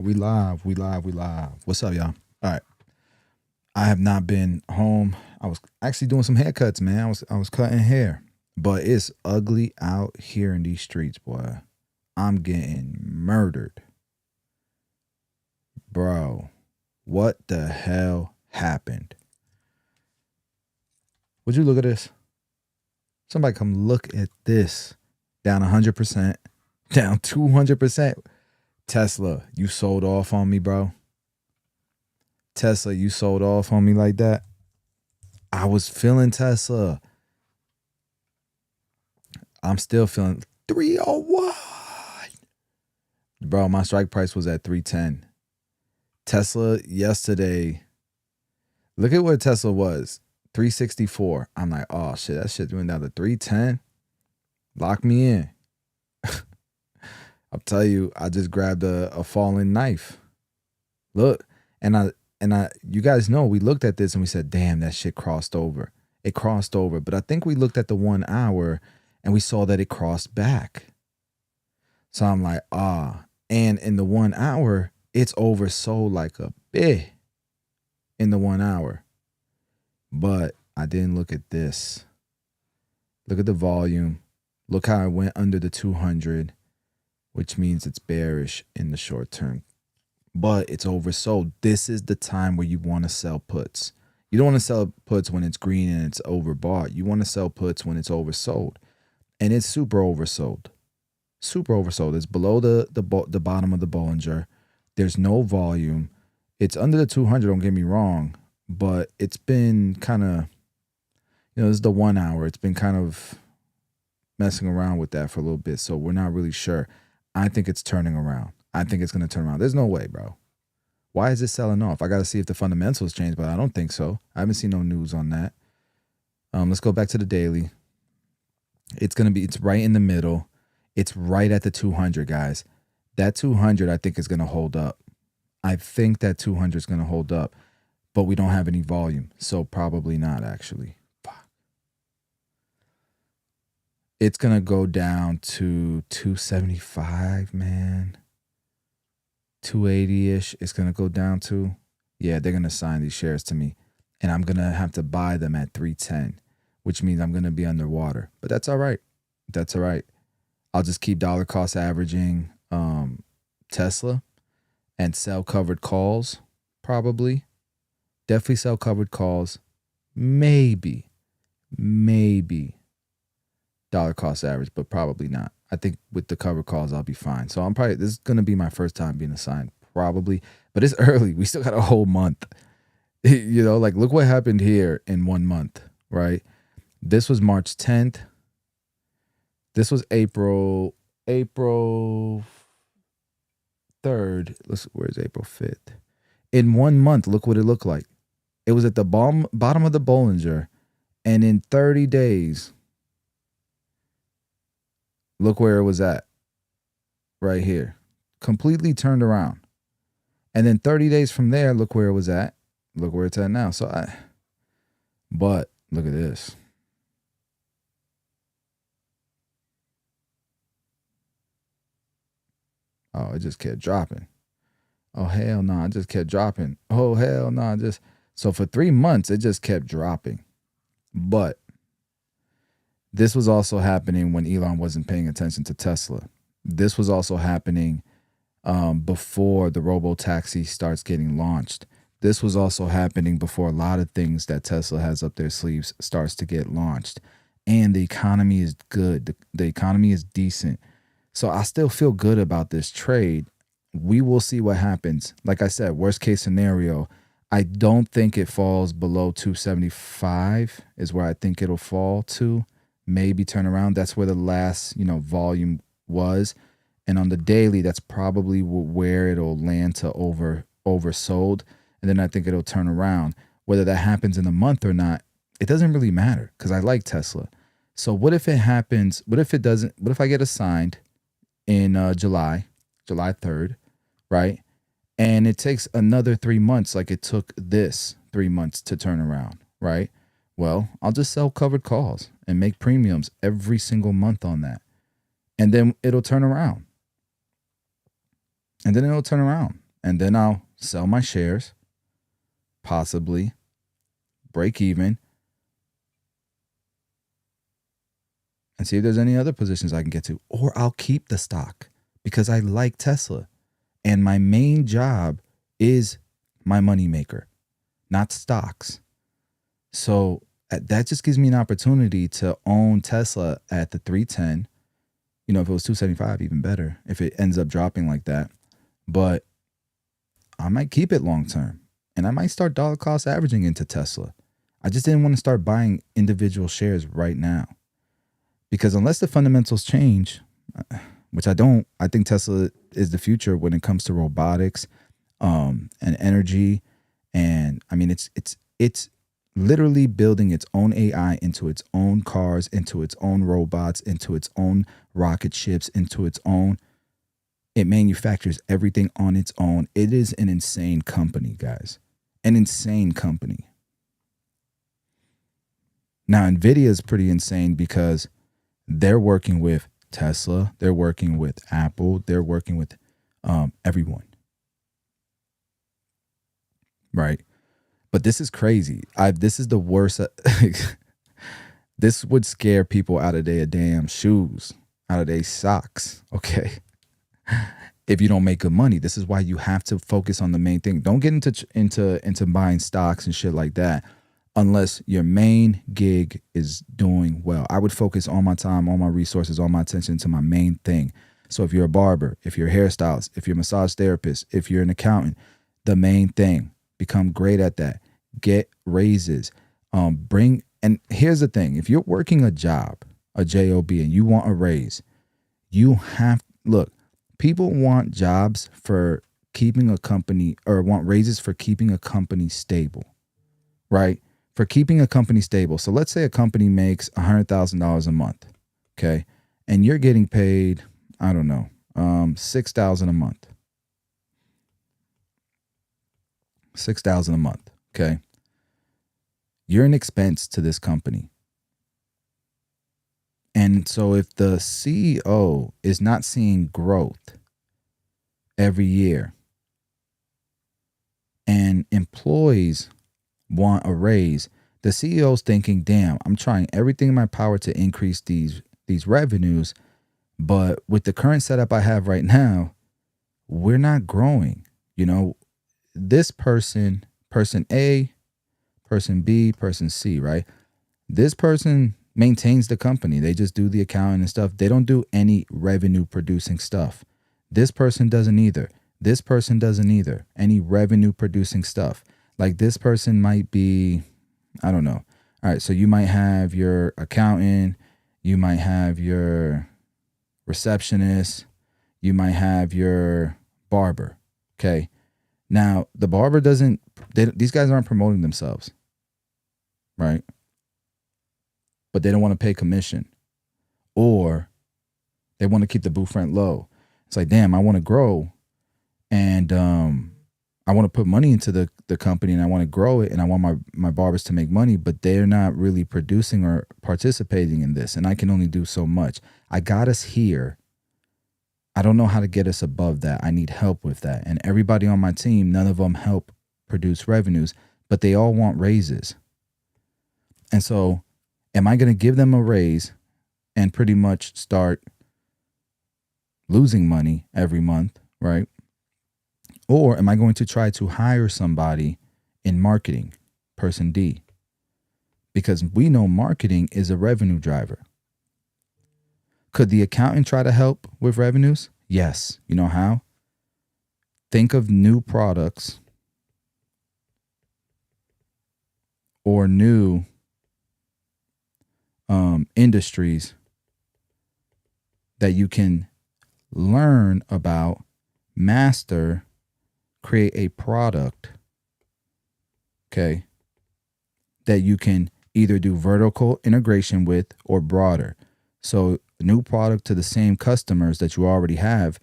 We live, we live, we live. What's up, y'all? All right. I have not been home. I was actually doing some haircuts, man. I was cutting hair. But it's ugly out here in these streets, boy. I'm getting murdered. Bro, what the hell happened? Would you look at this? Somebody come look at this. Down 100%, down 200%. Tesla, you sold off on me, bro. Tesla, you sold off on me like that. I was feeling Tesla. I'm still feeling 301. Bro, my strike price was at 310. Tesla yesterday, look at where Tesla was. 364. I'm like, oh shit, that shit went down to 310. Lock me in. I'll tell you, I just grabbed a falling knife. Look, and I you guys know we looked at this and we said, damn, that shit crossed over. It crossed over. But I think we looked at the 1 hour and we saw that it crossed back. So I'm like, and in the 1 hour, it's oversold like a bitch in the 1 hour. But I didn't look at this. Look at the volume. Look how it went under the 200, which means it's bearish in the short term. But it's oversold. This is the time where you want to sell puts. You don't want to sell puts when it's green and it's overbought. You want to sell puts when it's oversold. And it's super oversold. Super oversold. It's below the bottom of the Bollinger. There's no volume. It's under the 200, don't get me wrong. But it's been kind of, this is the 1 hour. It's been kind of messing around with that for a little bit. So we're not really sure. I think it's turning around. I think it's going to turn around. There's no way, bro. Why is it selling off? I got to see if the fundamentals change, but I don't think so. I haven't seen no news on that. Let's go back to the daily. It's right in the middle. It's right at the 200, guys. That 200, I think, is going to hold up. I think that 200 is going to hold up, but we don't have any volume, so probably not, actually. Fuck. It's going to go down to 275, man. 280-ish it's going to go down to. Yeah, they're going to sign these shares to me, and I'm going to have to buy them at 310, which means I'm going to be underwater. But that's all right. That's all right. I'll just keep dollar cost averaging Tesla and sell covered calls, probably. Definitely sell covered calls. Maybe dollar cost average, but probably not. I think with the covered calls, I'll be fine. So this is going to be my first time being assigned, probably. But it's early. We still got a whole month. Like look what happened here in 1 month, right? This was March 10th. This was April 3rd. Where's April 5th? In 1 month, look what it looked like. It was at the bottom of the Bollinger. And in 30 days, look where it was at. Right here. Completely turned around. And then 30 days from there, look where it was at. Look where it's at now. But look at this. Oh, it just kept dropping. Oh, hell no. It just kept dropping. Oh, hell no. So for 3 months, it just kept dropping. But this was also happening when Elon wasn't paying attention to Tesla. This was also happening before the robo-taxi starts getting launched. This was also happening before a lot of things that Tesla has up their sleeves starts to get launched. And the economy is good. The economy is decent. So I still feel good about this trade. We will see what happens. Like I said, worst case scenario, I don't think it falls below 275 is where I think it'll fall to. Maybe turn around. That's where the last, volume was. And on the daily, that's probably where it'll land to oversold. And then I think it'll turn around. Whether that happens in a month or not, it doesn't really matter because I like Tesla. So what if it happens? What if it doesn't? What if I get assigned in July 3rd, right? And it takes another 3 months like it took this 3 months to turn around, right? Well, I'll just sell covered calls and make premiums every single month on that. And then it'll turn around. and then I'll sell my shares, possibly break even, and see if there's any other positions I can get to. Or I'll keep the stock because I like Tesla. And my main job is my moneymaker, not stocks. So that just gives me an opportunity to own Tesla at the 310. You know, if it was 275, even better if it ends up dropping like that. But I might keep it long term, and I might start dollar cost averaging into Tesla. I just didn't want to start buying individual shares right now, because unless the fundamentals change, which I don't, I think Tesla is the future when it comes to robotics, and energy. And I mean, it's literally building its own AI into its own cars, into its own robots, into its own rocket ships, into its own. It manufactures everything on its own. It is an insane company, guys. An insane company. Now, NVIDIA is pretty insane because they're working with Tesla. They're working with Apple. They're working with everyone. Right? But this is crazy. This is the worst. This would scare people out of their damn shoes, out of their socks. Okay. If you don't make good money, this is why you have to focus on the main thing. Don't get into buying stocks and shit like that unless your main gig is doing well. I would focus all my time, all my resources, all my attention to my main thing. So if you're a barber, if you're a hairstylist, if you're a massage therapist, if you're an accountant, the main thing, become great at that. Get raises. And here's the thing. If you're working a job, a job, and you want a raise, you have, look, people want jobs for keeping a company, or want raises for keeping a company stable, right? For keeping a company stable. So let's say a company makes $100,000 a month, okay? And you're getting paid, I don't know, $6,000 a month. $6,000 a month, okay? You're an expense to this company. And so if the CEO is not seeing growth every year and employees want a raise, the CEO's thinking, damn, I'm trying everything in my power to increase these revenues, but with the current setup I have right now, we're not growing. You know, this person A, person B, person C, right? This person maintains the company. They just do the accounting and stuff. They don't do any revenue producing stuff. This person doesn't either. This person doesn't either. Any revenue producing stuff. Like this person might be, I don't know. All right, so you might have your accountant, you might have your receptionist, you might have your barber. Okay. Now, the barber doesn't, these guys aren't promoting themselves, right? But they don't want to pay commission, or they want to keep the booth rent low. It's like, damn, I want to grow, and I want to put money into the company, and I want to grow it, and I want my barbers to make money, but they're not really producing or participating in this, and I can only do so much. I got us here. I don't know how to get us above that. I need help with that. And everybody on my team, none of them help produce revenues, but they all want raises. And so am I going to give them a raise and pretty much start losing money every month, right? Or am I going to try to hire somebody in marketing, person D? Because we know marketing is a revenue driver. Could the accountant try to help with revenues? Yes. You know how? Think of new products or new industries that you can learn about, master, create a product, okay, that you can either do vertical integration with or broader. So a new product to the same customers that you already have.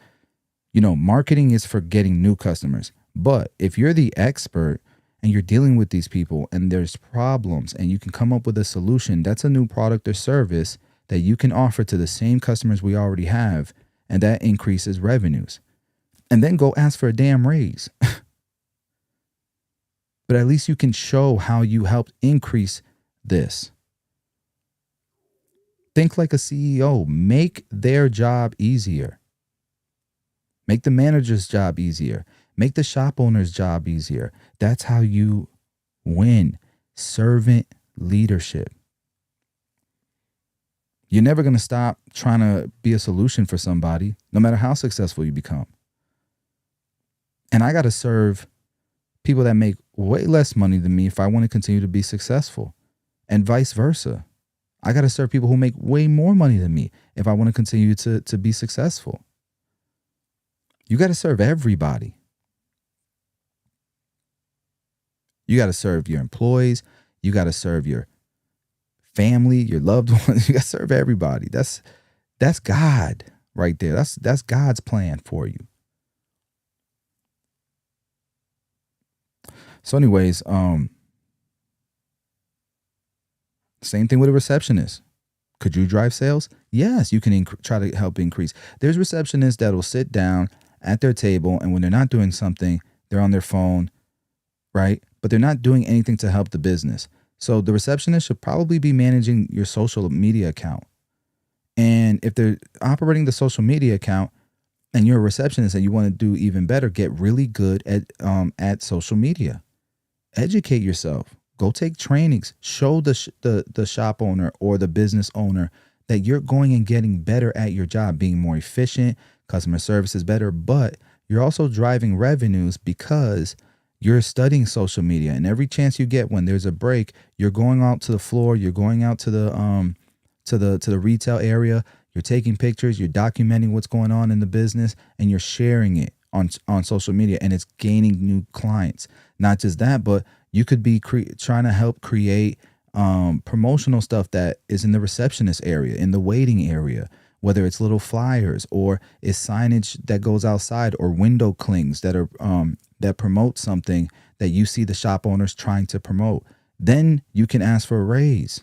You know, marketing is for getting new customers. But if you're the expert and you're dealing with these people and there's problems and you can come up with a solution, that's a new product or service that you can offer to the same customers we already have, and that increases revenues. and then go ask for a damn raise. But at least you can show how you helped increase this. Think like a CEO. Make their job easier. Make the manager's job easier. Make the shop owner's job easier. That's how you win. Servant leadership. You're never going to stop trying to be a solution for somebody, no matter how successful you become. And I got to serve people that make way less money than me if I want to continue to be successful, and vice versa. I got to serve people who make way more money than me if I want to continue to be successful. You got to serve everybody. You got to serve your employees. You got to serve your family, your loved ones. You got to serve everybody. That's God right there. That's God's plan for you. So anyways, same thing with a receptionist. Could you drive sales? Yes, you can try to help increase. There's receptionists that will sit down at their table, and when they're not doing something, they're on their phone, right? But they're not doing anything to help the business. So the receptionist should probably be managing your social media account. And if they're operating the social media account and you're a receptionist and you want to do even better, get really good at social media. Educate yourself. Go take trainings. Show the shop owner or the business owner that you're going and getting better at your job, being more efficient, customer service is better, but you're also driving revenues because you're studying social media. And every chance you get when there's a break, you're going out to the floor, you're going out to the retail area, you're taking pictures, you're documenting what's going on in the business, and you're sharing it on social media, and it's gaining new clients. Not just that, but you could be trying to help create promotional stuff that is in the receptionist area, in the waiting area, whether it's little flyers or it's signage that goes outside or window clings that are that promote something that you see the shop owners trying to promote. Then you can ask for a raise.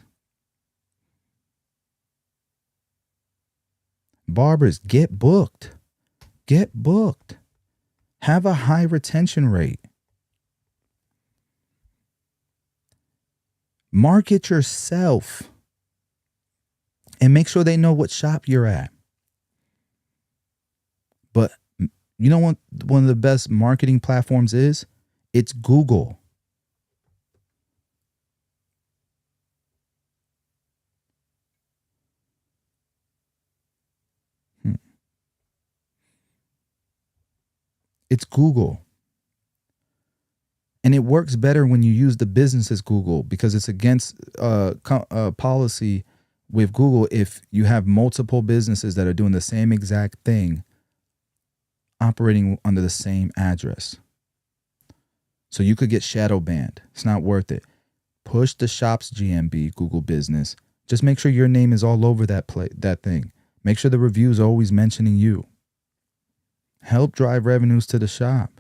Barbers, get booked. Get booked. Have a high retention rate. Market yourself and make sure they know what shop you're at. But you know what one of the best marketing platforms is? It's Google. It's Google. And it works better when you use the business as Google because it's against policy with Google if you have multiple businesses that are doing the same exact thing operating under the same address. So you could get shadow banned. It's not worth it. Push the shop's GMB, Google Business. Just make sure your name is all over that thing. Make sure the reviews are always mentioning you. Help drive revenues to the shop.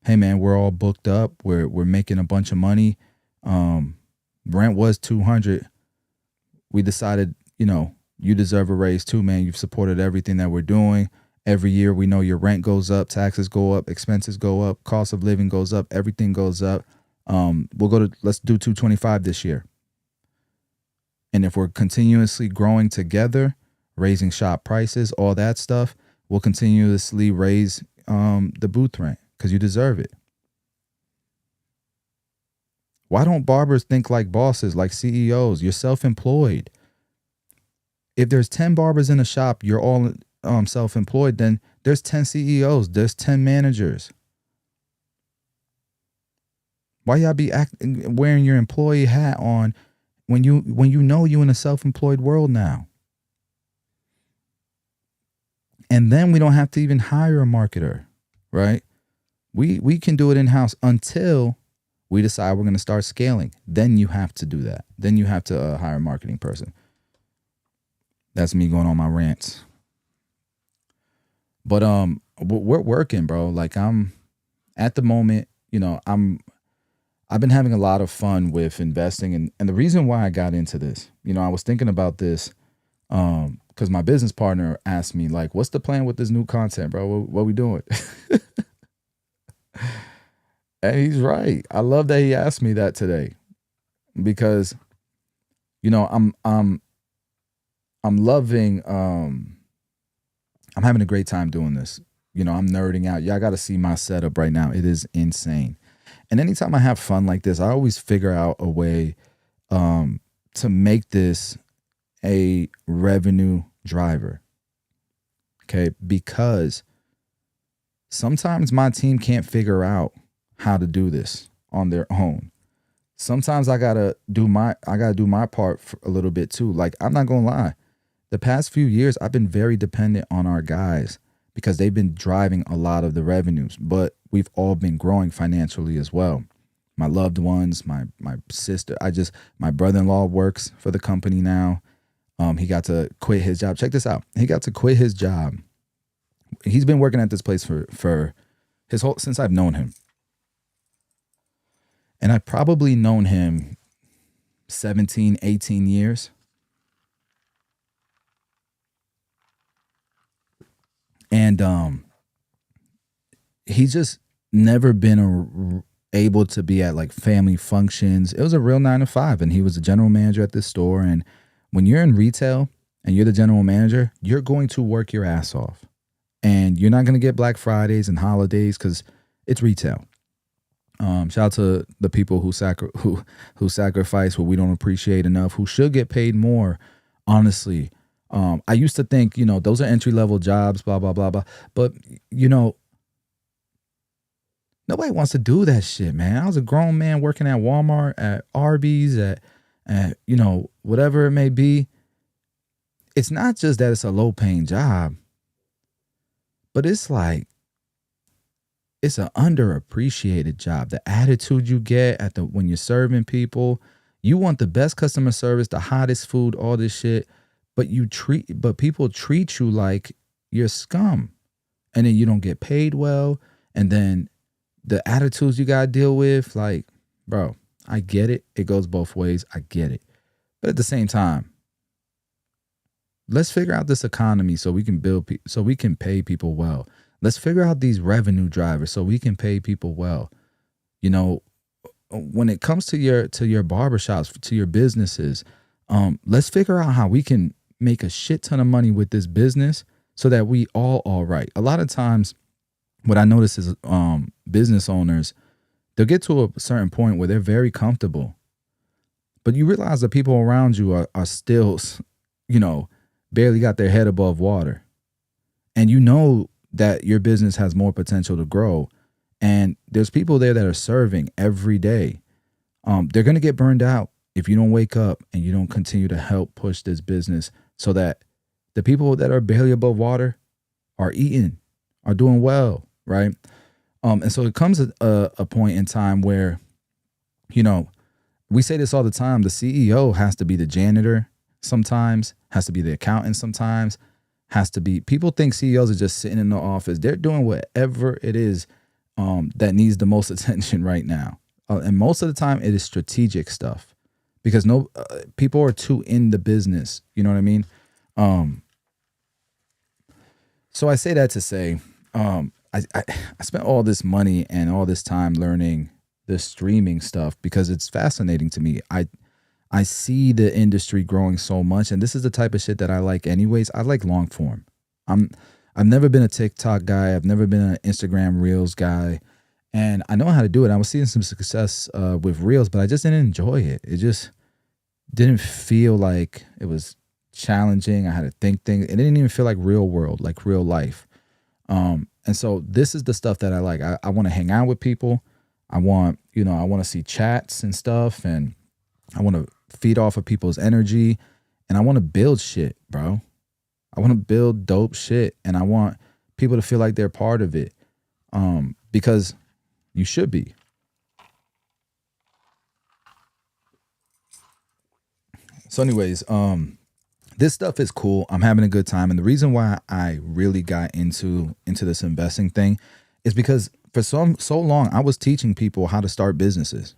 Hey man, we're all booked up. We're making a bunch of money. Rent was $200. We decided, you deserve a raise too, man. You've supported everything that we're doing. Every year we know your rent goes up, taxes go up, expenses go up, cost of living goes up, everything goes up. Let's do 225 this year. And if we're continuously growing together, raising shop prices, all that stuff, we'll continuously raise the booth rent. Because you deserve it. Why don't barbers think like bosses, like CEOs? You're self-employed. If there's 10 barbers in a shop, you're all self-employed, then there's 10 CEOs, there's 10 managers. Why y'all be wearing your employee hat on when you know you in a self-employed world now? And then we don't have to even hire a marketer, right? We can do it in-house until we decide we're going to start scaling. Then you have to do that. Then you have to hire a marketing person. That's me going on my rants. But we're working, bro. Like I'm at the moment, I've been having a lot of fun with investing. And the reason why I got into this, I was thinking about this because my business partner asked me like, "What's the plan with this new content, bro? What we doing?" And he's right. I love that he asked me that today because you know I'm loving I'm having a great time doing this. You know, I'm nerding out. Y'all got to see my setup right now. It is insane. And anytime I have fun like this, I always figure out a way to make this a revenue driver. Okay, because sometimes my team can't figure out how to do this on their own. Sometimes I gotta do my part for a little bit too. Like, I'm not gonna lie, the past few years I've been very dependent on our guys because they've been driving a lot of the revenues, but we've all been growing financially as well. My loved ones, my sister, my brother-in-law works for the company now. He got to quit his job. Check this out. He got to quit his job. He's been working at this place for his whole since I've known him. And I've probably known him 17, 18 years. And he's just never been able to be at like family functions. It was a real 9 to 5, and he was the general manager at this store. And when you're in retail and you're the general manager, you're going to work your ass off. And you're not going to get Black Fridays and holidays because it's retail. Shout out to the people who sacrifice what we don't appreciate enough, who should get paid more, honestly. I used to think, those are entry-level jobs, blah, blah, blah, blah. But, nobody wants to do that shit, man. I was a grown man working at Walmart, at Arby's, at whatever it may be. It's not just that it's a low-paying job, but it's like, it's an underappreciated job. The attitude you get when you're serving people, you want the best customer service, the hottest food, all this shit, but people treat you like you're scum, and then you don't get paid well, and then the attitudes you gotta deal with, like, bro, I get it. It goes both ways. I get it, but at the same time, let's figure out this economy so we can so we can pay people well. Let's figure out these revenue drivers so we can pay people well. When it comes to your barbershops, to your businesses, let's figure out how we can make a shit ton of money with this business so that we all right. A lot of times what I notice is business owners, they'll get to a certain point where they're very comfortable, but you realize the people around you are still, barely got their head above water. And that your business has more potential to grow. And there's people there that are serving every day. They're going to get burned out if you don't wake up and you don't continue to help push this business so that the people that are barely above water are eating, are doing well, right? And so it comes a point in time where, we say this all the time, the CEO has to be the janitor sometimes, has to be the accountant sometimes, has to be. People think CEOs are just sitting in the office. They're doing whatever it is that needs the most attention right now. And most of the time it is strategic stuff because people are too in the business. You know what I mean? So I say that to say, I spent all this money and all this time learning the streaming stuff because it's fascinating to me. I see the industry growing so much, and this is the type of shit that I like anyways. I like long form. I've never been a TikTok guy. I've never been an Instagram Reels guy, and I know how to do it. I was seeing some success with Reels, but I just didn't enjoy it. It just didn't feel like it was challenging. I had to think things. It didn't even feel like real world, like real life. And so this is the stuff that I like. I want to hang out with people. I want to see chats and stuff, and I want to feed off of people's energy, and I want to build shit, bro. I want to build dope shit, and I want people to feel like they're part of it, because you should be. So anyways, this stuff is cool. I'm having a good time, and the reason why I really got into this investing thing is because for so long I was teaching people how to start businesses.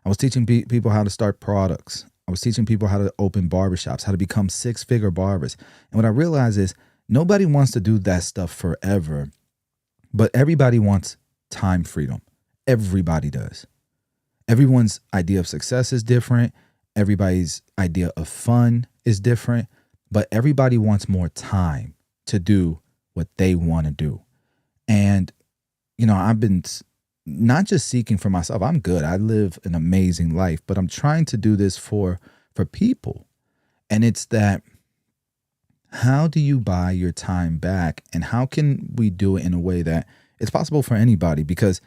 I was teaching people how to start products. I was teaching people how to open barbershops, how to become 6-figure barbers. And what I realized is nobody wants to do that stuff forever, but everybody wants time freedom. Everybody does. Everyone's idea of success is different. Everybody's idea of fun is different, but everybody wants more time to do what they want to do. And, I've been not just seeking for myself. I'm good. I live an amazing life, but I'm trying to do this for people. And it's that, how do you buy your time back? And how can we do it in a way that it's possible for anybody? Because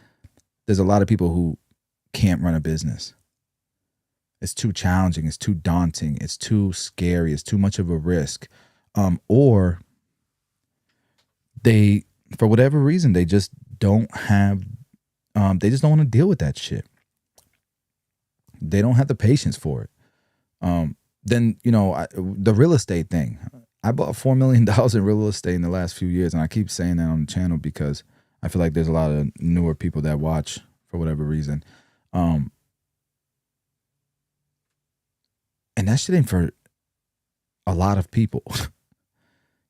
there's a lot of people who can't run a business. It's too challenging. It's too daunting. It's too scary. It's too much of a risk. Or they, for whatever reason, they just don't have, they just don't want to deal with that shit. They don't have the patience for it. Then, the real estate thing. I bought $4 million in real estate in the last few years. And I keep saying that on the channel because I feel like there's a lot of newer people that watch for whatever reason. And that shit ain't for a lot of people.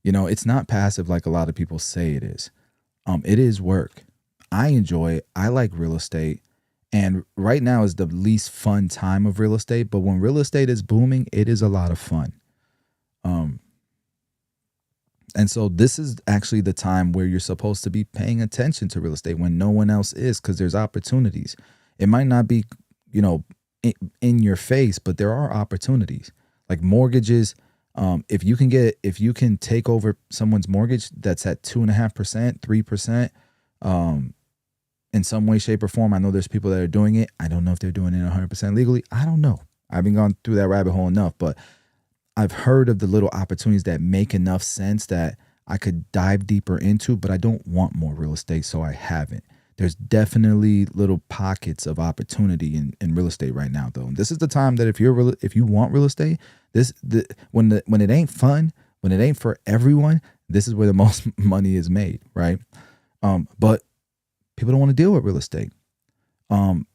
It's not passive like a lot of people say it is. It is work. I enjoy it. I like real estate. And right now is the least fun time of real estate. But when real estate is booming, it is a lot of fun. And so this is actually the time where you're supposed to be paying attention to real estate when no one else is, because there's opportunities. It might not be, in your face, but there are opportunities like mortgages. If you can take over someone's mortgage that's at 2.5%, 3%, in some way, shape, or form. I know there's people that are doing it. I don't know if they're doing it 100% legally. I don't know. I haven't gone through that rabbit hole enough, but I've heard of the little opportunities that make enough sense that I could dive deeper into, but I don't want more real estate, so I haven't. There's definitely little pockets of opportunity in real estate right now, though. And this is the time that if you want real estate, when it ain't fun, when it ain't for everyone, this is where the most money is made, right? But people don't want to deal with real estate. And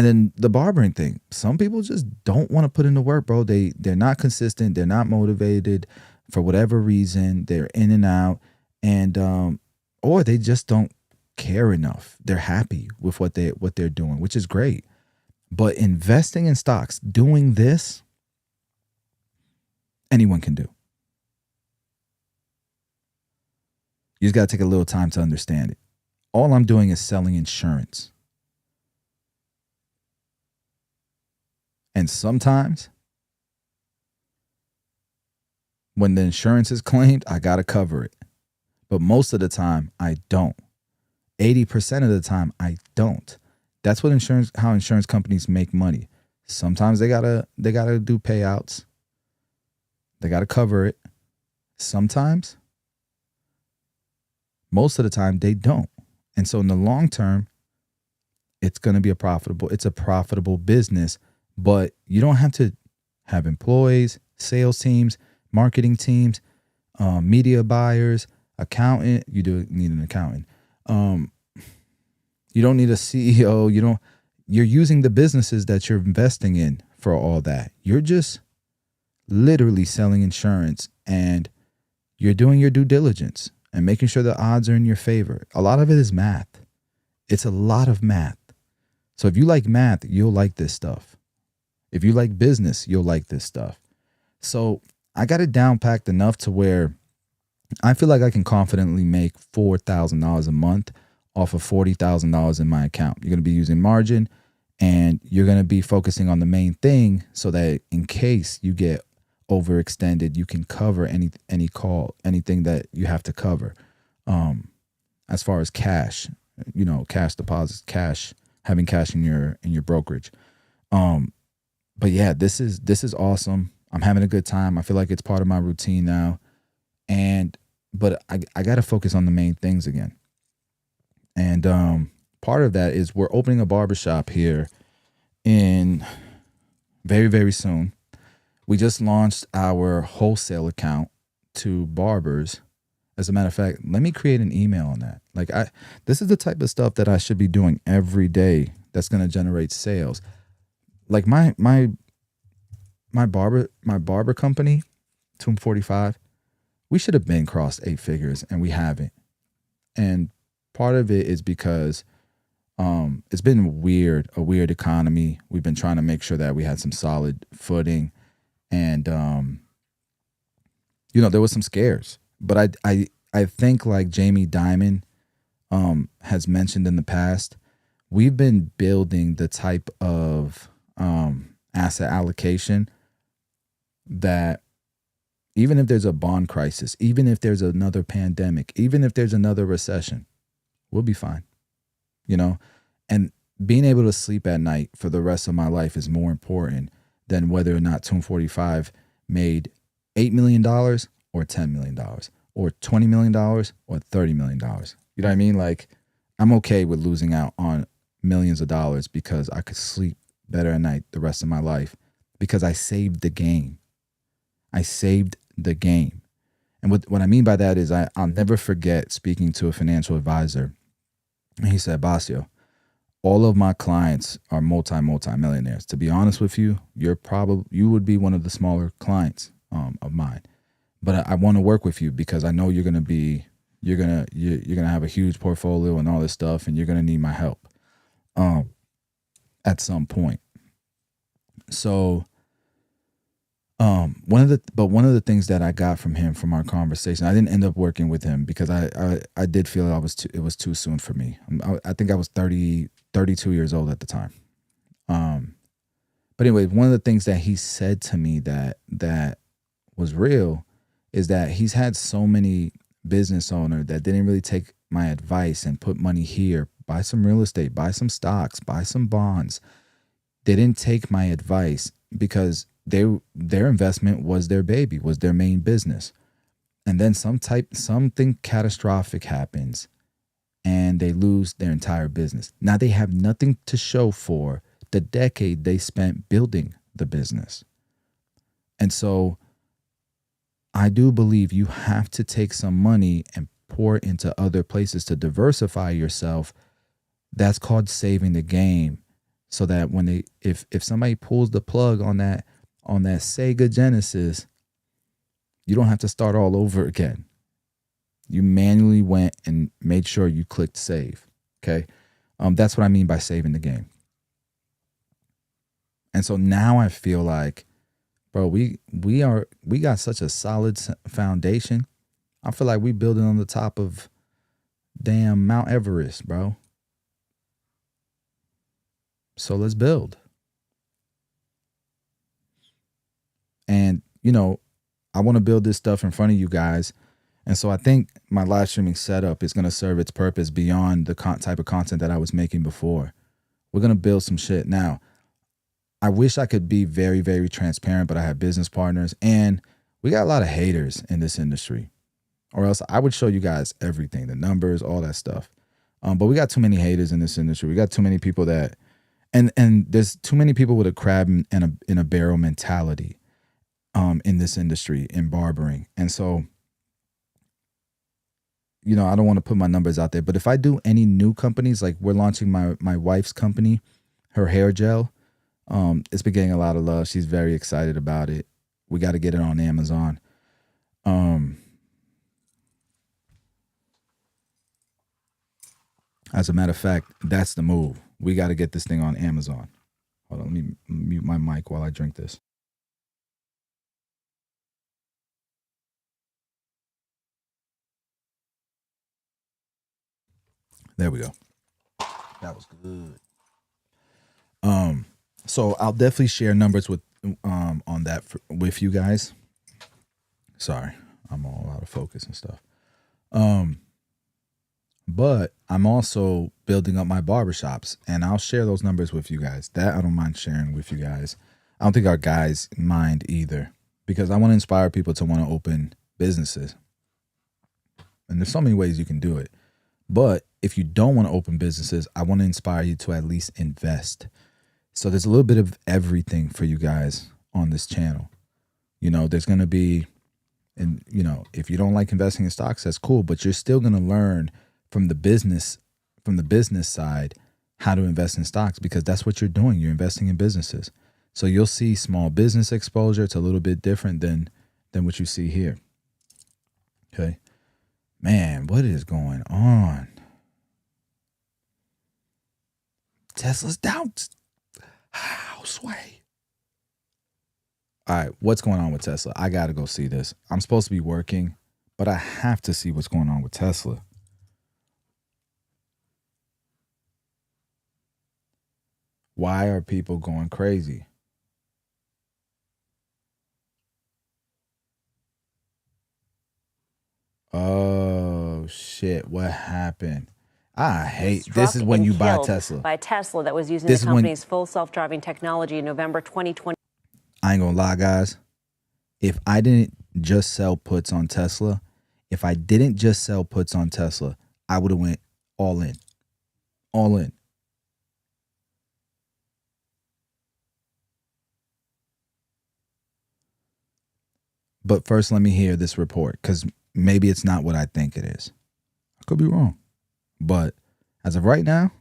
then the barbering thing. Some people just don't want to put in the work, bro. They're not consistent. They're not motivated for whatever reason. They're in and out, and or they just don't care enough. They're happy with what they're doing, which is great. But investing in stocks, doing this, anyone can do. You just got to take a little time to understand it. All I'm doing is selling insurance. And sometimes when the insurance is claimed, I got to cover it. But most of the time, I don't. 80% of the time, I don't. That's what how insurance companies make money. Sometimes they gotta do payouts. They gotta cover it. Sometimes, most of the time, they don't. And so in the long term, it's gonna be it's a profitable business. But you don't have to have employees, sales teams, marketing teams, media buyers, accountant. You do need an accountant. You don't need a CEO. You're using the businesses that you're investing in for all that. You're just literally selling insurance, and you're doing your due diligence and making sure the odds are in your favor. A lot of it is math. It's a lot of math. So if you like math, you'll like this stuff. If you like business, you'll like this stuff. So I got it down packed enough to where I feel like I can confidently make $4,000 a month off of $40,000 in my account. You're going to be using margin, and you're going to be focusing on the main thing so that in case you get overextended, you can cover anything that you have to cover. As far as cash, cash deposits, having cash in your brokerage. But yeah, this is awesome. I'm having a good time. I feel like it's part of my routine now. But I got to focus on the main things again. And part of that is we're opening a barbershop here in very, very soon. We just launched our wholesale account to barbers. As a matter of fact, let me create an email on that. This is the type of stuff that I should be doing every day that's going to generate sales. Like my my barber company, Tomb 45, we should have been crossed 8 figures and we haven't. And part of it is because it's been a weird economy. We've been trying to make sure that we had some solid footing, and there was some scares. But I think, like Jamie Dimon has mentioned in the past, we've been building the type of asset allocation that even if there's a bond crisis, even if there's another pandemic, even if there's another recession, we'll be fine. And being able to sleep at night for the rest of my life is more important than whether or not Tomb 45 made $8 million or $10 million or $20 million or $30 million. You know what I mean? Like, I'm okay with losing out on millions of dollars because I could sleep better at night the rest of my life because I saved the game. I saved the game. And what I mean by that is I'll never forget speaking to a financial advisor. And he said, Basio, all of my clients are multi-millionaires. To be honest with you, you would be one of the smaller clients of mine. But I want to work with you because I know you're gonna have a huge portfolio and all this stuff, and you're gonna need my help at some point. So one of the things that I got from him from our conversation, I didn't end up working with him because I did feel it was too soon for me. I think I was 32 years old at the time. But anyway, one of the things that he said to me that was real is that he's had so many business owners that didn't really take my advice and put money here, buy some real estate, buy some stocks, buy some bonds. They didn't take my advice because their investment was their baby, was their main business. And then something catastrophic happens and they lose their entire business. Now they have nothing to show for the decade they spent building the business. And so I do believe you have to take some money and pour into other places to diversify yourself. That's called saving the game. So that when if somebody pulls the plug on that Sega Genesis, you don't have to start all over again. You manually went and made sure you clicked save. Okay. That's what I mean by saving the game. And so now I feel like, bro, we got such a solid foundation. I feel like we building on the top of damn Mount Everest, bro. So let's build. And, I want to build this stuff in front of you guys. And so I think my live streaming setup is going to serve its purpose beyond the type of content that I was making before. We're going to build some shit. Now, I wish I could be very, very transparent, but I have business partners and we got a lot of haters in this industry, or else I would show you guys everything, the numbers, all that stuff. But we got too many haters in this industry. We got too many people that, and there's too many people with a crab in a barrel mentality in this industry, in barbering. And so, I don't want to put my numbers out there, but if I do any new companies, like we're launching my wife's company, her hair gel, it's been getting a lot of love. She's very excited about it. We got to get it on Amazon. As a matter of fact, that's the move. We got to get this thing on Amazon. Hold on, let me mute my mic while I drink this. There we go. That was good. So I'll definitely share numbers with on that with you guys. Sorry, I'm all out of focus and stuff. But I'm also building up my barbershops, and I'll share those numbers with you guys. That I don't mind sharing with you guys. I don't think our guys mind either, because I want to inspire people to want to open businesses. And there's so many ways you can do it. But if you don't want to open businesses, I want to inspire you to at least invest. So there's a little bit of everything for you guys on this channel. There's going to be, and if you don't like investing in stocks, that's cool, but you're still going to learn from the business side how to invest in stocks, because that's what you're doing. You're investing in businesses. So you'll see small business exposure. It's a little bit different than what you see here. Okay. Man, what is going on? Tesla's down. How, Sway? All right, what's going on with Tesla? I got to go see this. I'm supposed to be working, but I have to see what's going on with Tesla. Why are people going crazy? Oh, shit. What happened? I hate this. Is when you buy Tesla. By Tesla that was using the company's full self-driving technology in November 2020. I ain't gonna lie, guys. If I didn't just sell puts on Tesla, I would have went all in. All in. But first, let me hear this report, because maybe it's not what I think it is. I could be wrong. But as of right now,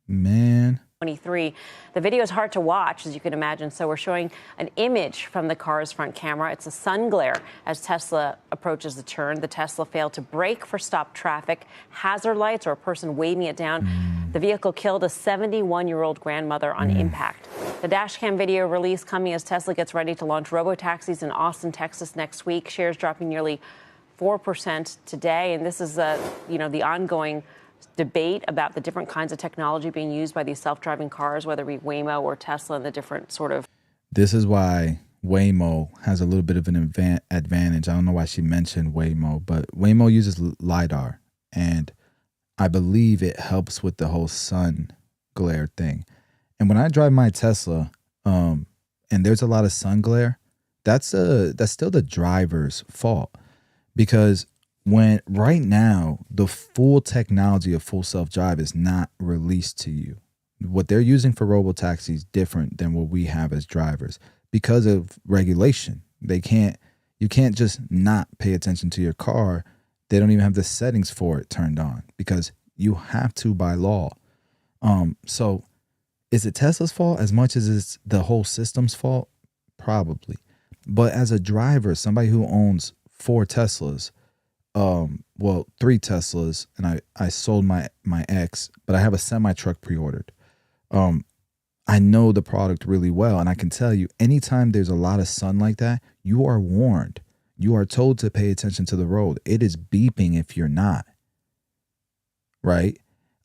man. 23. The video is hard to watch, as you can imagine, so we're showing an image from the car's front camera. It's a sun glare as Tesla approaches the turn. The Tesla failed to brake for stopped traffic, hazard lights, or a person waving it down. The vehicle killed a 71-year-old grandmother on impact. The dashcam video release coming as Tesla gets ready to launch robotaxis in Austin, Texas next week. Shares dropping nearly 4% today. And this is, the ongoing debate about the different kinds of technology being used by these self-driving cars, whether it be Waymo or Tesla, and the different sort of. This is why Waymo has a little bit of an advantage. I don't know why she mentioned Waymo, but Waymo uses LiDAR, and I believe it helps with the whole sun glare thing. And when I drive my Tesla, and there's a lot of sun glare, that's still the driver's fault, because when right now the full technology of full self-drive is not released to you. What they're using for robotaxis is different than what we have as drivers because of regulation. You can't just not pay attention to your car. They don't even have the settings for it turned on because you have to by law. So is it Tesla's fault as much as it's the whole system's fault? Probably. But as a driver, somebody who owns 4 Teslas, 3 Teslas, and I sold my X, but I have a semi-truck pre-ordered. I know the product really well, and I can tell you, anytime there's a lot of sun like that, you are warned. You are told to pay attention to the road. It is beeping if you're not. Right?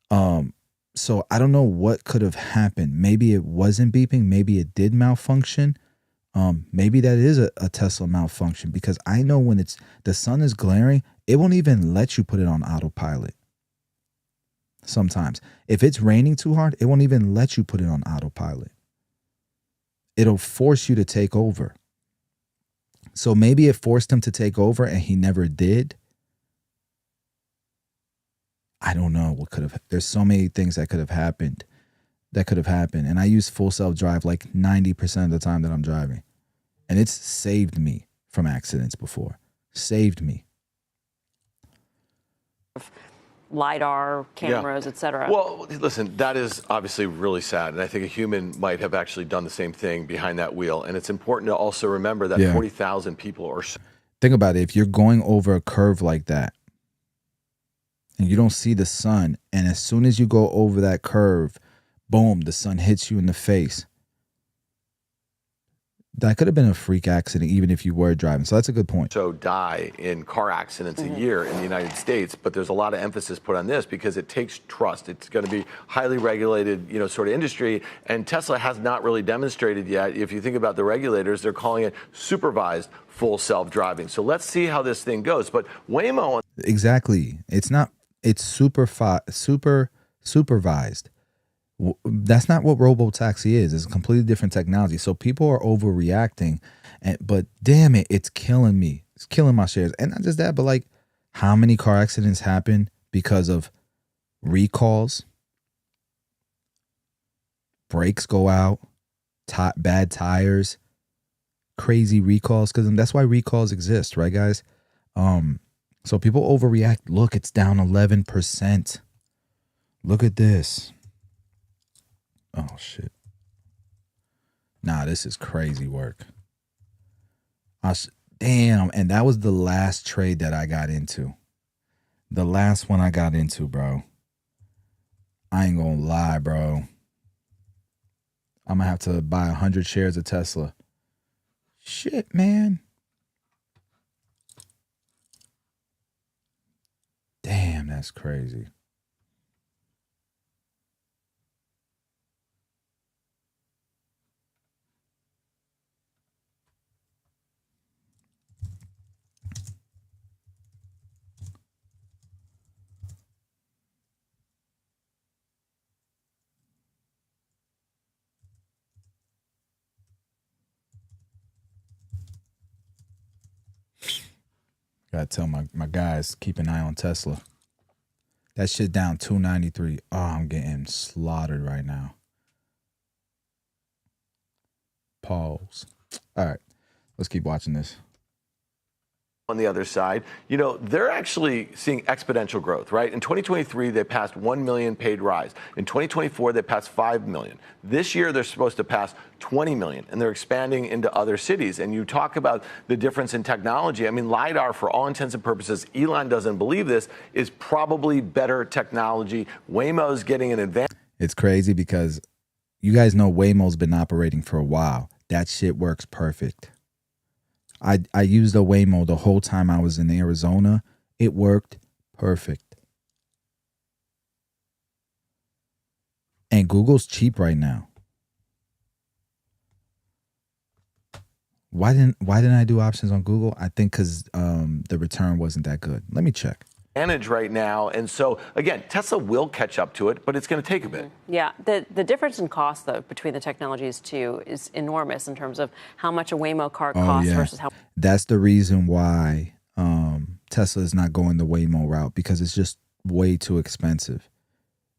So I don't know what could have happened. Maybe it wasn't beeping. Maybe it did malfunction. Maybe that is a Tesla malfunction, because I know when the sun is glaring, it won't even let you put it on autopilot. Sometimes if it's raining too hard, it won't even let you put it on autopilot. It'll force you to take over. So maybe it forced him to take over and he never did. I don't know what could have. There's so many things that could have happened. And I use full self-drive like 90% of the time that I'm driving. And it's saved me from accidents before. Saved me. LiDAR, cameras, etc. Well, listen, that is obviously really sad. And I think a human might have actually done the same thing behind that wheel. And it's important to also remember that 40,000 people are. Think about it. If you're going over a curve like that and you don't see the sun, and as soon as you go over that curve, boom, the sun hits you in the face. That could have been a freak accident, even if you were driving. So that's a good point. So die in car accidents a year in the United States, but there's a lot of emphasis put on this because it takes trust. It's going to be highly regulated, sort of industry, and Tesla has not really demonstrated yet. If you think about the regulators, they're calling it supervised full self-driving. So let's see how this thing goes. But Waymo, exactly, it's super supervised. That's not what robotaxi is. It's a completely different technology. So people are overreacting, but damn it, it's killing me. It's killing my shares. And not just that, but like, how many car accidents happen because of recalls? Brakes go out, bad tires, crazy recalls. Because that's why recalls exist, right, guys? So people overreact. Look, it's down 11%. Look at this. Oh, shit. Nah, this is crazy work. Damn, and that was the last trade that I got into. The last one I got into, bro. I ain't gonna lie, bro. I'm gonna have to buy 100 shares of Tesla. Shit, man. Damn, that's crazy. Gotta tell my guys, keep an eye on Tesla. That shit down 293. Oh, I'm getting slaughtered right now. Pause. All right, let's keep watching this. On the other side, you know, they're actually seeing exponential growth, right? In 2023, they passed 1 million paid rides. In 2024, they passed 5 million. This year, they're supposed to pass 20 million, and they're expanding into other cities. And you talk about the difference in technology. I mean, LiDAR, for all intents and purposes, Elon doesn't believe this, is probably better technology. Waymo's getting an advantage. It's crazy because you guys know Waymo's been operating for a while. That shit works perfect. I used the Waymo the whole time I was in Arizona. It worked perfect. And Google's cheap right now. Why didn't I do options on Google? I think because the return wasn't that good. Let me check. Advantage right now, and so again, Tesla will catch up to it, but it's going to take a bit. Yeah, the difference in cost though between the technologies too is enormous in terms of how much a Waymo car costs versus how. That's the reason why Tesla is not going the Waymo route, because it's just way too expensive.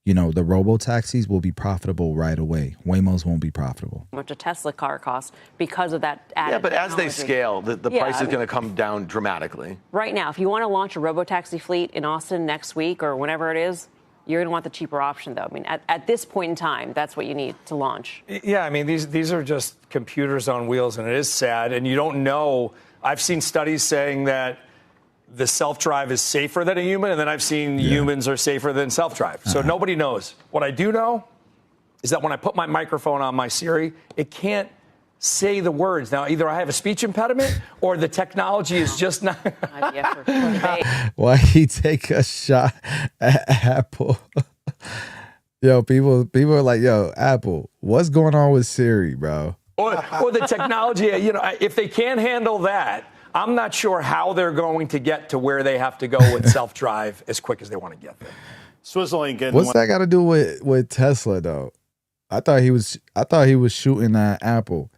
You know, the robo-taxis will be profitable right away. Waymos won't be profitable. How much a Tesla car costs because of that added but technology. as they scale, the price is going to come down dramatically. Right now, if you want to launch a robo-taxi fleet in Austin next week or whenever it is, you're going to want the cheaper option, though. I mean, at this point in time, that's what you need to launch. Yeah, I mean, these are just computers on wheels, and it is sad. And you don't know. I've seen studies saying that the self-drive is safer than a human, and then I've seen humans are safer than self-drive. So nobody knows. What I do know is that when I put my microphone on my Siri, it can't say the words. Now, either I have a speech impediment or the technology is just not. Why he take a shot at Apple? Yo, people are like, yo, Apple, what's going on with Siri, bro? Or the technology, you know, if they can't handle that, I'm not sure how they're going to get to where they have to go with self-drive as quick as they want to get there. Switzerland getting. What's that got to do with Tesla though? I thought he was shooting at Apple.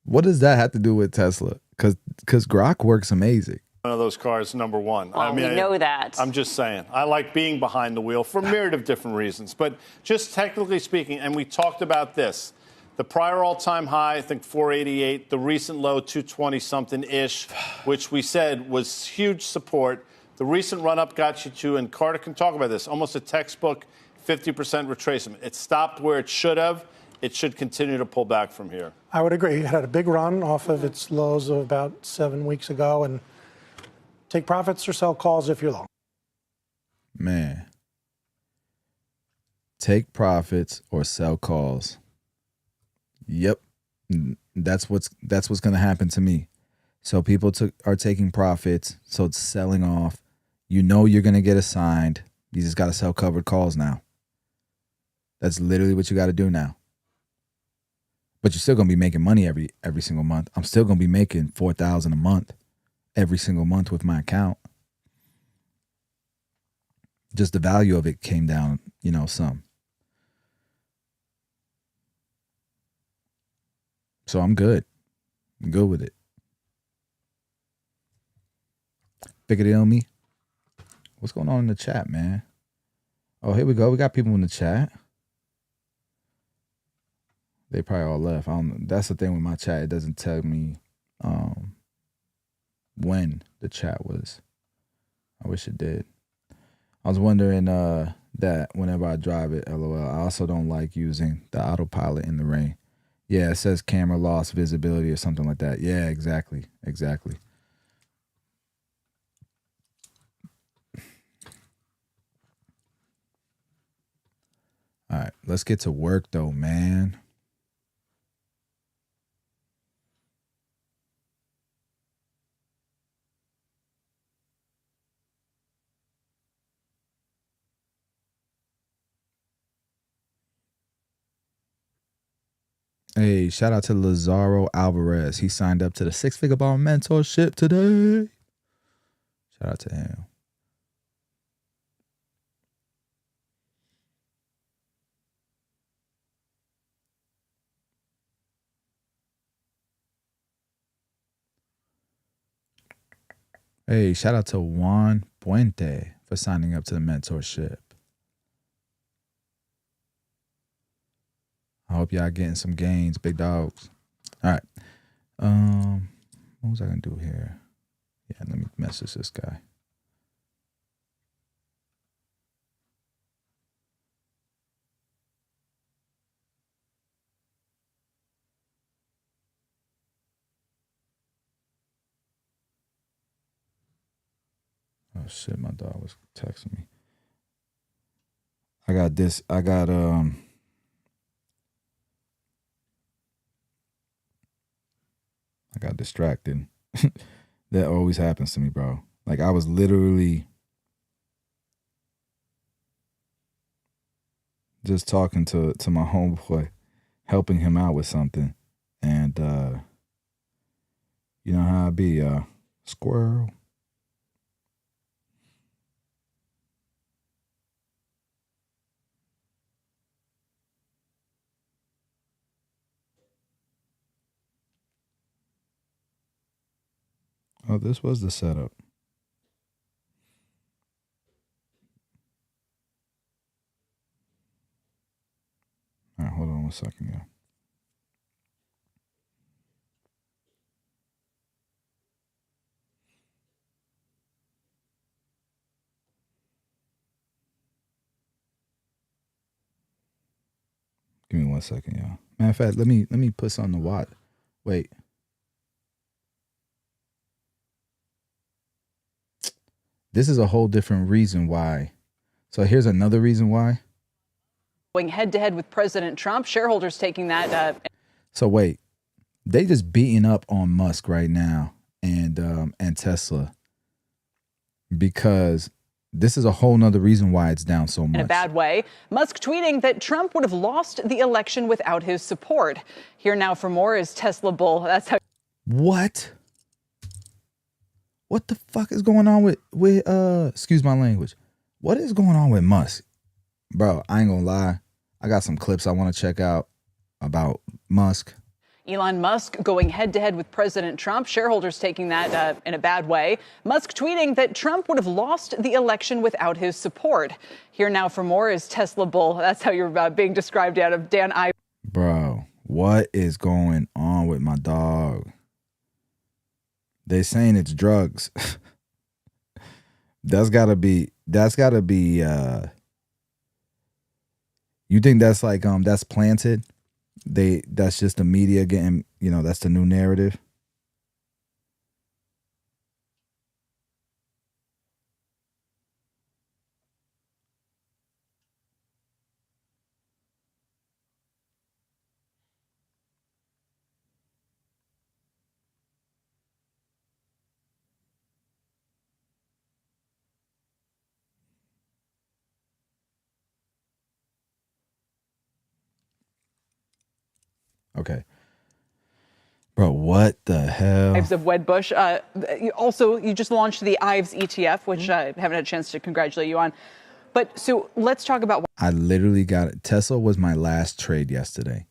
What does that have to do with Tesla? Because Grok works amazing. One of those cars, number one. Well, we know that. I'm just saying. I like being behind the wheel for a myriad of different reasons. But just technically speaking, and we talked about this. The prior all-time high, I think 488. The recent low, 220-something-ish, which we said was huge support. The recent run-up got you to, and Carter can talk about this, almost a textbook 50% retracement. It stopped where it should have. It should continue to pull back from here. I would agree. It had a big run off of its lows of about 7 weeks ago, and take profits or sell calls if you're long. Man. Take profits or sell calls. Yep, that's what's going to happen to me. So people are taking profits, so it's selling off. You know you're going to get assigned. You just got to sell covered calls now. That's literally what you got to do now. But you're still going to be making money every single month. I'm still going to be making $4,000 a month every single month with my account. Just the value of it came down, you know, some. So I'm good. I'm good with it. Figured it on me. What's going on in the chat, man? Oh, here we go. We got people in the chat. They probably all left. I don't know. That's the thing with my chat. It doesn't tell me when the chat was. I wish it did. I was wondering that whenever I drive it, LOL, I also don't like using the autopilot in the rain. Yeah, it says camera lost visibility or something like that. Yeah, exactly. Exactly. All right, let's get to work though, man. Hey, shout out to Lazaro Alvarez. He signed up to the Six Figure Ball mentorship today. Shout out to him. Hey, shout out to Juan Puente for signing up to the mentorship. I hope y'all getting some gains, big dogs. All right. What was I gonna do here? Yeah, let me message this guy. Oh shit, my dog was texting me. I got distracted. That always happens to me, bro. Like I was literally just talking to my homeboy, helping him out with something. And you know how I be, squirrel. Oh, this was the setup. All right, hold on 1 second, yeah. Give me 1 second, y'all. Matter of fact, let me put something to watch. Wait. This is a whole different reason why. So here's another reason why. Going head to head with President Trump, shareholders taking that. So wait, they just beating up on Musk right now and Tesla because this is a whole nother reason why it's down so much. In a bad way. Musk tweeting that Trump would have lost the election without his support. Here now for more is Tesla bull. That's how. What? What the fuck is going on with excuse my language. What is going on with Musk? Bro, I ain't gonna lie. I got some clips I want to check out about Musk. Elon Musk going head to head with President Trump, shareholders taking that in a bad way. Musk tweeting that Trump would have lost the election without his support. Here now for more is Tesla bull. That's how you're being described out of Dan I. Bro, what is going on with my dog? They saying it's drugs. That's gotta be you think that's like that's planted? That's just the media getting, that's the new narrative. Okay. Bro, what the hell? Ives of Wedbush. You just launched the Ives ETF, which I haven't had a chance to congratulate you on. But so let's talk about. I literally got it. Tesla was my last trade yesterday.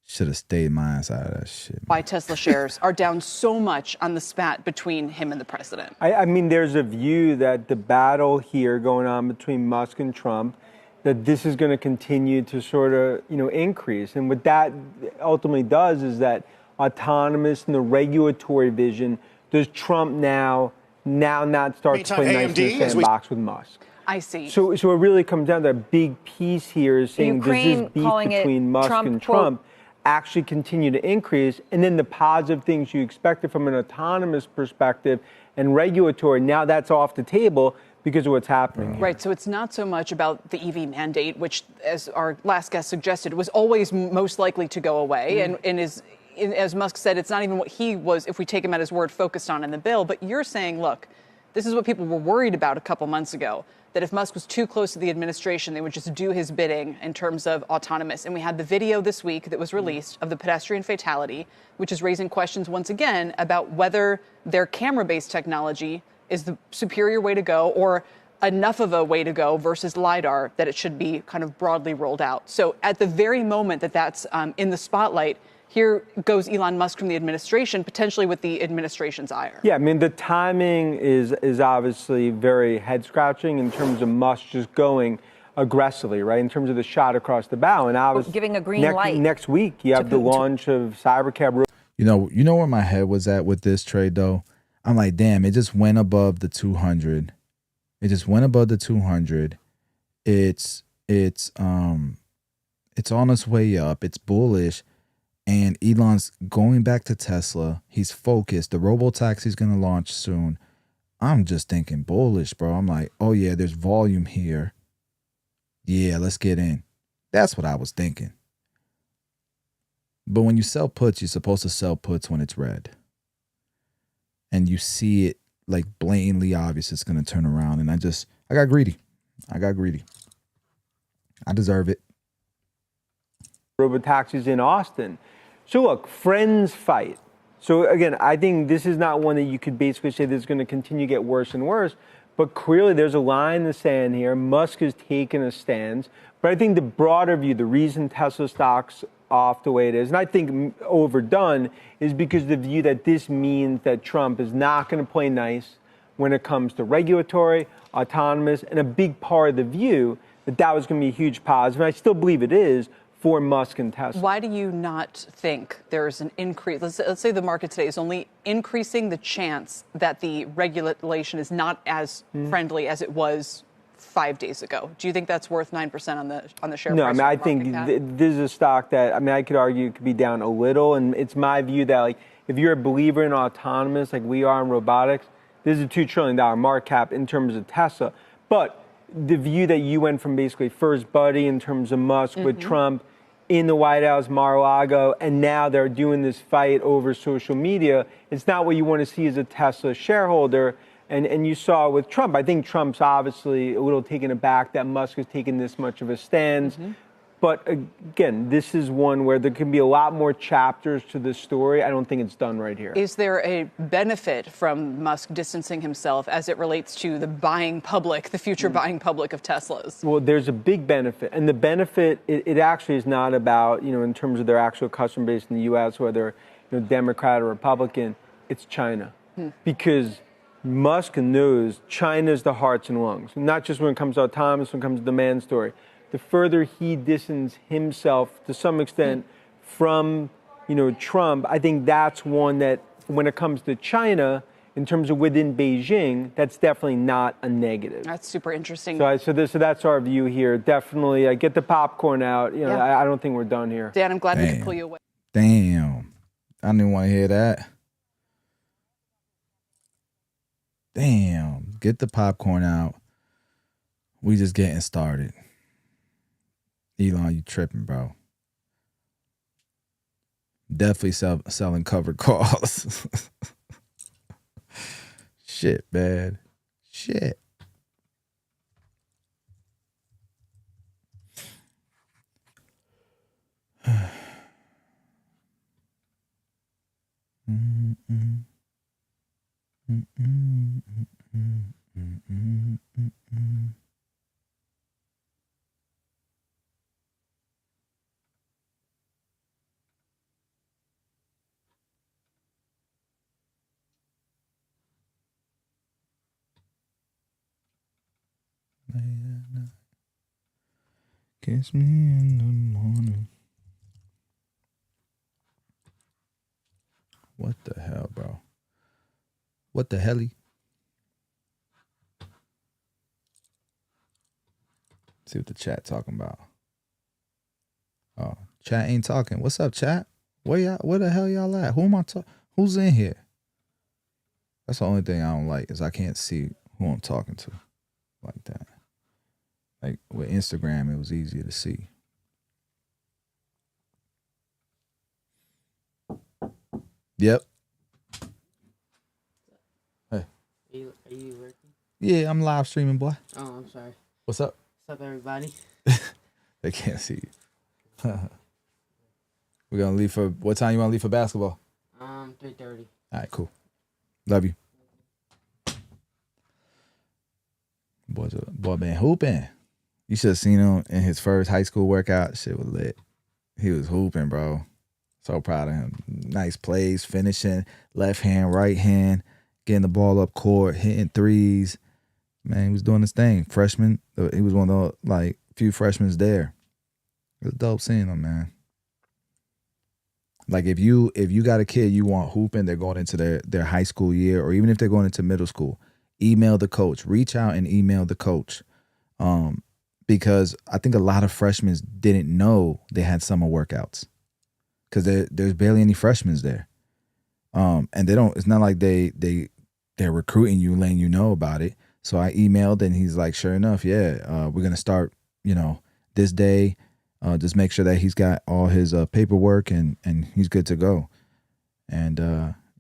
Should have stayed my ass out of that shit. Why Tesla shares are down so much on the spat between him and the president. I mean, there's a view that the battle here going on between Musk and Trump, that this is going to continue to sort of, increase. And what that ultimately does is that autonomous and the regulatory vision, does Trump now not start to play nice in the sandbox with Musk? I see. So it really comes down to a big piece here is saying, does this beef between Musk and Trump actually continue to increase. And then the positive things you expected from an autonomous perspective and regulatory, now that's off the table because of what's happening here. Right, so it's not so much about the EV mandate, which, as our last guest suggested, was always most likely to go away, and is, as Musk said, it's not even what he was, if we take him at his word, focused on in the bill. But you're saying, look, this is what people were worried about a couple months ago, that if Musk was too close to the administration, they would just do his bidding in terms of autonomous. And we had the video this week that was released of the pedestrian fatality, which is raising questions once again about whether their camera-based technology is the superior way to go, or enough of a way to go versus LiDAR that it should be kind of broadly rolled out. So at the very moment that that's in the spotlight, here goes Elon Musk from the administration, potentially with the administration's ire. Yeah, I mean, the timing is obviously very head-scratching in terms of Musk just going aggressively, right, in terms of the shot across the bow. And I was giving a green light. Next week, you have the launch of Cybercab. You know where my head was at with this trade, though? I'm like, damn, it just went above the 200. It just went above the 200. It's on its way up. It's bullish. And Elon's going back to Tesla. He's focused. The robo-taxi's going to launch soon. I'm just thinking bullish, bro. I'm like, oh, yeah, there's volume here. Yeah, let's get in. That's what I was thinking. But when you sell puts, you're supposed to sell puts when it's red. And you see it like blatantly obvious it's going to turn around. And I got greedy. I deserve it. Robotaxis in Austin. So look, friends fight. So again, I think this is not one that you could basically say this is going to continue to get worse and worse. But clearly there's a line in the sand here. Musk has taken a stance. But I think the broader view, the reason Tesla stock's off the way it is, and I think overdone, is because the view that this means that Trump is not going to play nice when it comes to regulatory, autonomous, and a big part of the view that was going to be a huge positive. And I still believe it is for Musk and Tesla. Why do you not think there's an increase? Let's say the market today is only increasing the chance that the regulation is not as friendly as it was 5 days ago. Do you think that's worth 9% on the share price? No, I mean, I think this is a stock that, I mean, I could argue it could be down a little. And it's my view that, like, if you're a believer in autonomous, like we are in robotics, this is a $2 trillion market cap in terms of Tesla. But the view that you went from basically first buddy in terms of Musk with Trump in the White House, Mar-a-Lago, and now they're doing this fight over social media, it's not what you want to see as a Tesla shareholder. And you saw with Trump, I think Trump's obviously a little taken aback that Musk has taken this much of a stance. But again, this is one where there can be a lot more chapters to this story. I don't think it's done right here. Is there a benefit from Musk distancing himself as it relates to the buying public, the future buying public of Teslas? Well, there's a big benefit. And the benefit, it actually is not about, in terms of their actual customer base in the U.S., whether Democrat or Republican, it's China. Because Musk knows China's the hearts and lungs, not just when it comes to autonomous, when it comes to demand story. The further he distances himself to some extent from, Trump, I think that's one that when it comes to China, in terms of within Beijing, that's definitely not a negative. That's super interesting. So that's our view here. Definitely, get the popcorn out. I don't think we're done here. Dan, I'm glad we could pull you away. Damn. I didn't want to hear that. Damn. Get the popcorn out. We just getting started. Elon, you tripping, bro. Definitely selling covered calls. Shit, man. Shit. Kiss me in the morning. What the hell, bro? What the helly? See what the chat talking about. Oh, Chat ain't talking. What's up, chat? Where the hell y'all at? Who am I talking? Who's in here? That's the only thing I don't like is I can't see who I'm talking to like that. Like with Instagram, it was easier to see. Yep. Hey. Are you working? Yeah, I'm live streaming, boy. Oh, I'm sorry. What's up? What's up, everybody? They can't see you. We're gonna leave for what time you wanna leave for basketball? 3:30. All right, cool. Love you. Boy been hooping. You should have seen him in his first high school workout. Shit was lit. He was hooping, bro. So proud of him. Nice plays, finishing, left hand, right hand, getting the ball up court, hitting threes. Man, he was doing his thing. Freshman, he was one of the like few freshmen there. It was dope seeing him, man. Like if you got a kid you want hooping, they're going into their high school year, or even if they're going into middle school, email the coach. Reach out and email the coach. Because I think a lot of freshmen didn't know they had summer workouts. Because there's barely any freshmen there. And they don't, it's not like they're recruiting you, letting you know about it. So I emailed and he's like, sure enough, yeah, we're gonna start, this day. Just make sure that he's got all his paperwork and he's good to go. And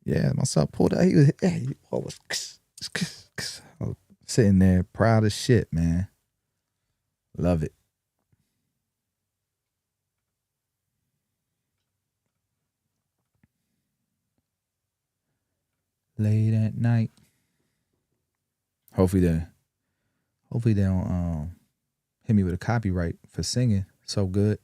yeah, my son pulled out. He was sitting there proud as shit, man. Love it. Late at night. Hopefully they don't hit me with a copyright for singing so good.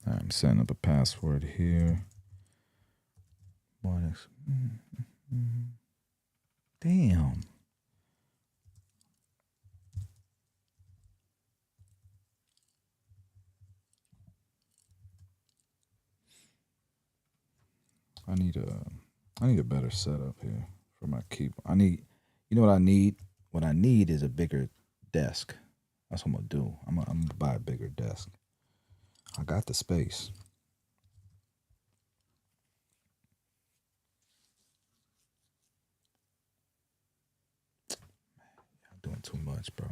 I'm setting up a password here. Damn. I need a better setup here for my keyboard. You know what I need? What I need is a bigger desk. That's what I'm gonna do. I'm gonna buy a bigger desk. I got the space. I'm doing too much, bro.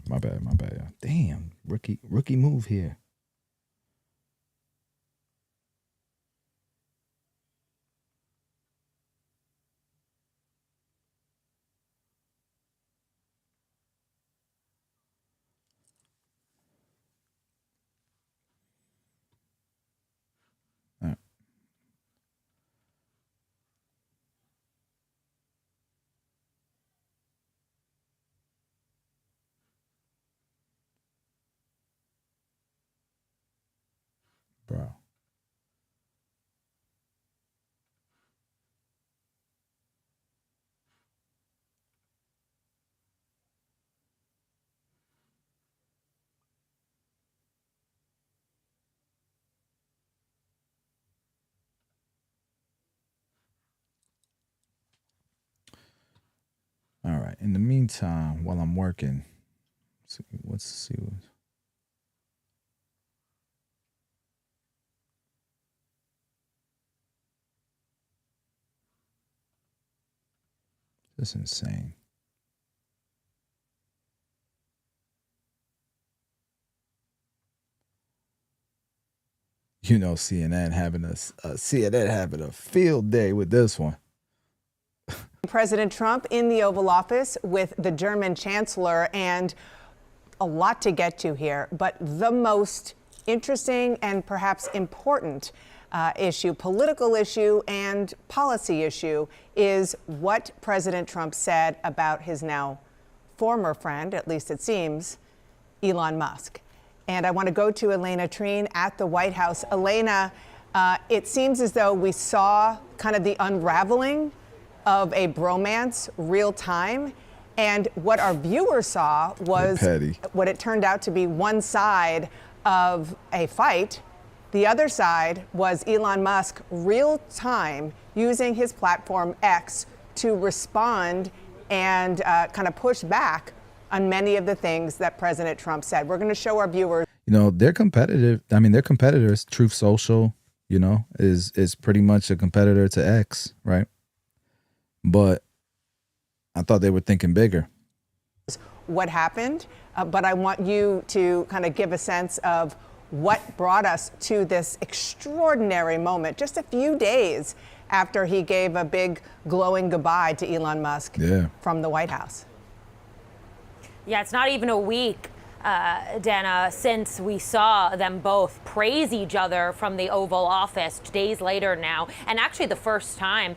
My bad. Damn, rookie move here. All right. Bro. All right. In the meantime, while I'm working, let's see what. That's insane. CNN having a field day with this one. President Trump in the Oval Office with the German chancellor, and a lot to get to here, but the most interesting and perhaps important issue, political issue and policy issue, is what President Trump said about his now former friend, at least it seems, Elon Musk. And I want to go to Elena Treen at the White House. Elena, it seems as though we saw kind of the unraveling of a bromance real time. And what our viewers saw was what it turned out to be one side of a fight. The other side was Elon Musk real time using his platform X to respond and kind of push back on many of the things that President Trump said. We're going to show our viewers. You know, they're competitive. I mean, they're competitors. Truth Social, you know, is pretty much a competitor to X, right? But I thought they were thinking bigger. What happened, but I want you to kind of give a sense of what brought us to this extraordinary moment just a few days after he gave a big glowing goodbye to Elon Musk from the White House. Yeah, it's not even a week, Dana, since we saw them both praise each other from the Oval Office days later now. And actually the first time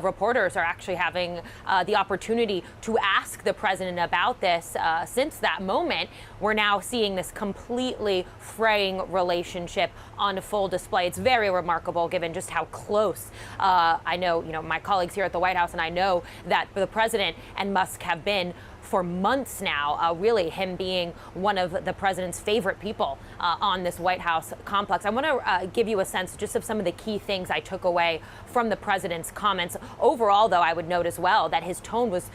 reporters are actually having the opportunity to ask the president about this. Since that moment, we're now seeing this completely fraying relationship on full display. It's very remarkable given just how close I know, my colleagues here at the White House, and I know that the president and Musk have been for months now, really him being one of the president's favorite people on this White House complex. I want to give you a sense just of some of the key things I took away from the president's comments. Overall, though, I would note as well that his tone was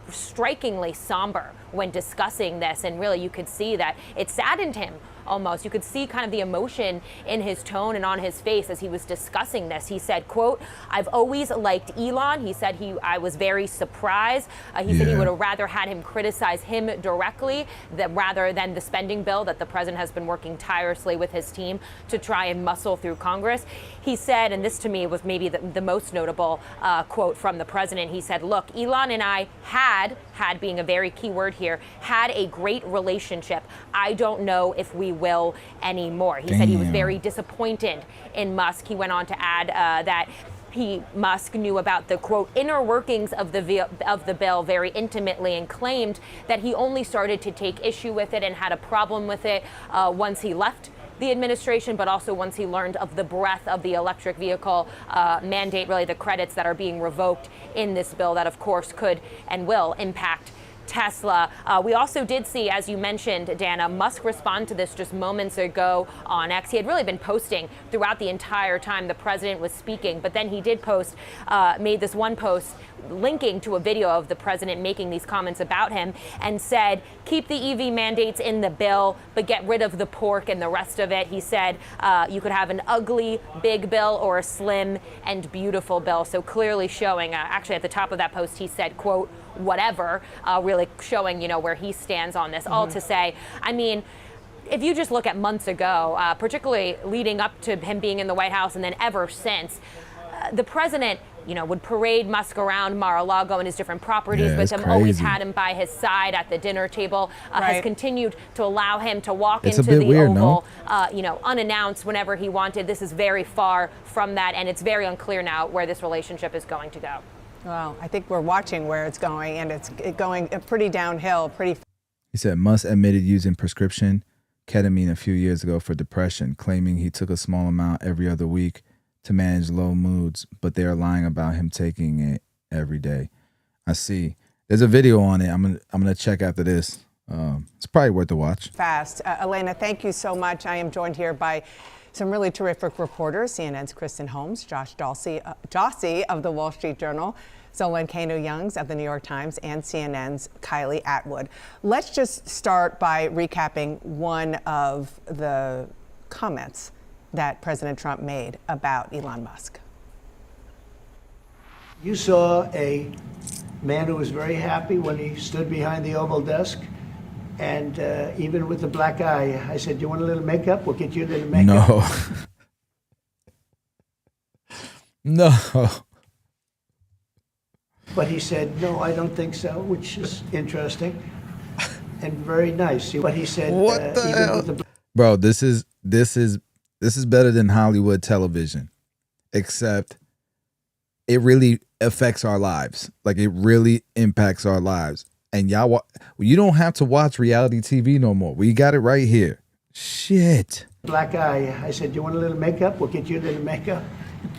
strikingly somber when discussing this, and really you could see that it saddened him almost. You could see kind of the emotion in his tone and on his face as he was discussing this. He said, quote, "I've always liked Elon." He said I was very surprised. He said he would have rather had him criticize him directly rather than the spending bill that the president has been working tirelessly with his team to try and muscle through Congress. He said, and this to me was maybe the most notable quote from the president, he said, "Look, Elon and I had being a very key word here, had a great relationship. I don't know if we will anymore." He said he was very disappointed in Musk. He went on to add that Musk knew about the, quote, inner workings of the bill very intimately, and claimed that he only started to take issue with it and had a problem with it once he left the administration, but also once he learned of the breadth of the electric vehicle mandate, really the credits that are being revoked in this bill that, of course, could and will impact Tesla. We also did see, as you mentioned, Dana, Musk respond to this just moments ago on X. He had really been posting throughout the entire time the president was speaking, but then he did post, made this one post linking to a video of the president making these comments about him, and said, "Keep the EV mandates in the bill, but get rid of the pork and the rest of it." He said you could have an ugly big bill or a slim and beautiful bill. So clearly showing, actually at the top of that post, he said, quote, "whatever," really showing, where he stands on this. All to say, I mean, if you just look at months ago, particularly leading up to him being in the White House and then ever since, the president, would parade Musk around Mar-a-Lago and his different properties, but always had him by his side at the dinner table, has continued to allow him to walk into the Oval, unannounced whenever he wanted. This is very far from that, and it's very unclear now where this relationship is going to go. Well, I think we're watching where it's going, and it's going pretty downhill, pretty. He said Musk admitted using prescription ketamine a few years ago for depression, claiming he took a small amount every other week to manage low moods, but they are lying about him taking it every day. I see. There's a video on it. I'm gonna check after this. It's probably worth the watch. Fast. Elena, thank you so much. I am joined here by some really terrific reporters, CNN's Kristen Holmes, Josh Jossi of the Wall Street Journal, Zolan Kanu-Youngs of the New York Times, and CNN's Kylie Atwood. Let's just start by recapping one of the comments that President Trump made about Elon Musk. You saw a man who was very happy when he stood behind the Oval desk, and even with the black eye, I said, "You want a little makeup? We'll get you a little makeup." No. No. But he said, "No, I don't think so," which is interesting. and very nice. See what he said? What the even hell? with the Bro, this is better than Hollywood television, except it really affects our lives. Like, it really impacts our lives. And y'all, you don't have to watch reality TV no more. We got it right here. Shit. black eye, I said, "You want a little makeup? We'll get you a little makeup."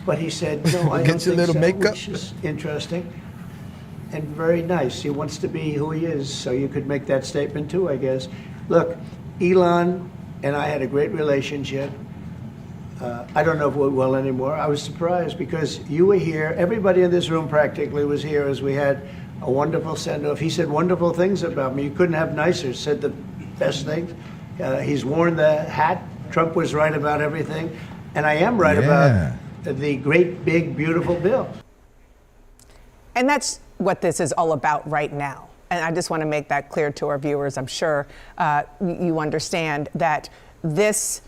But he said, "No, I Get don't you a think little so," makeup? which is interesting and very nice. He wants to be who he is, so you could make that statement too, I guess. Look, Elon and I had a great relationship. I don't know if we will anymore. I was surprised because you were here. Everybody in this room practically was here as we had a wonderful send-off. He said wonderful things about me. You couldn't have nicer. Said the best things. He's worn the hat. Trump was right about everything. And I am right about the great, big, beautiful bill. And that's what this is all about right now. And I just want to make that clear to our viewers. I'm sure you understand that this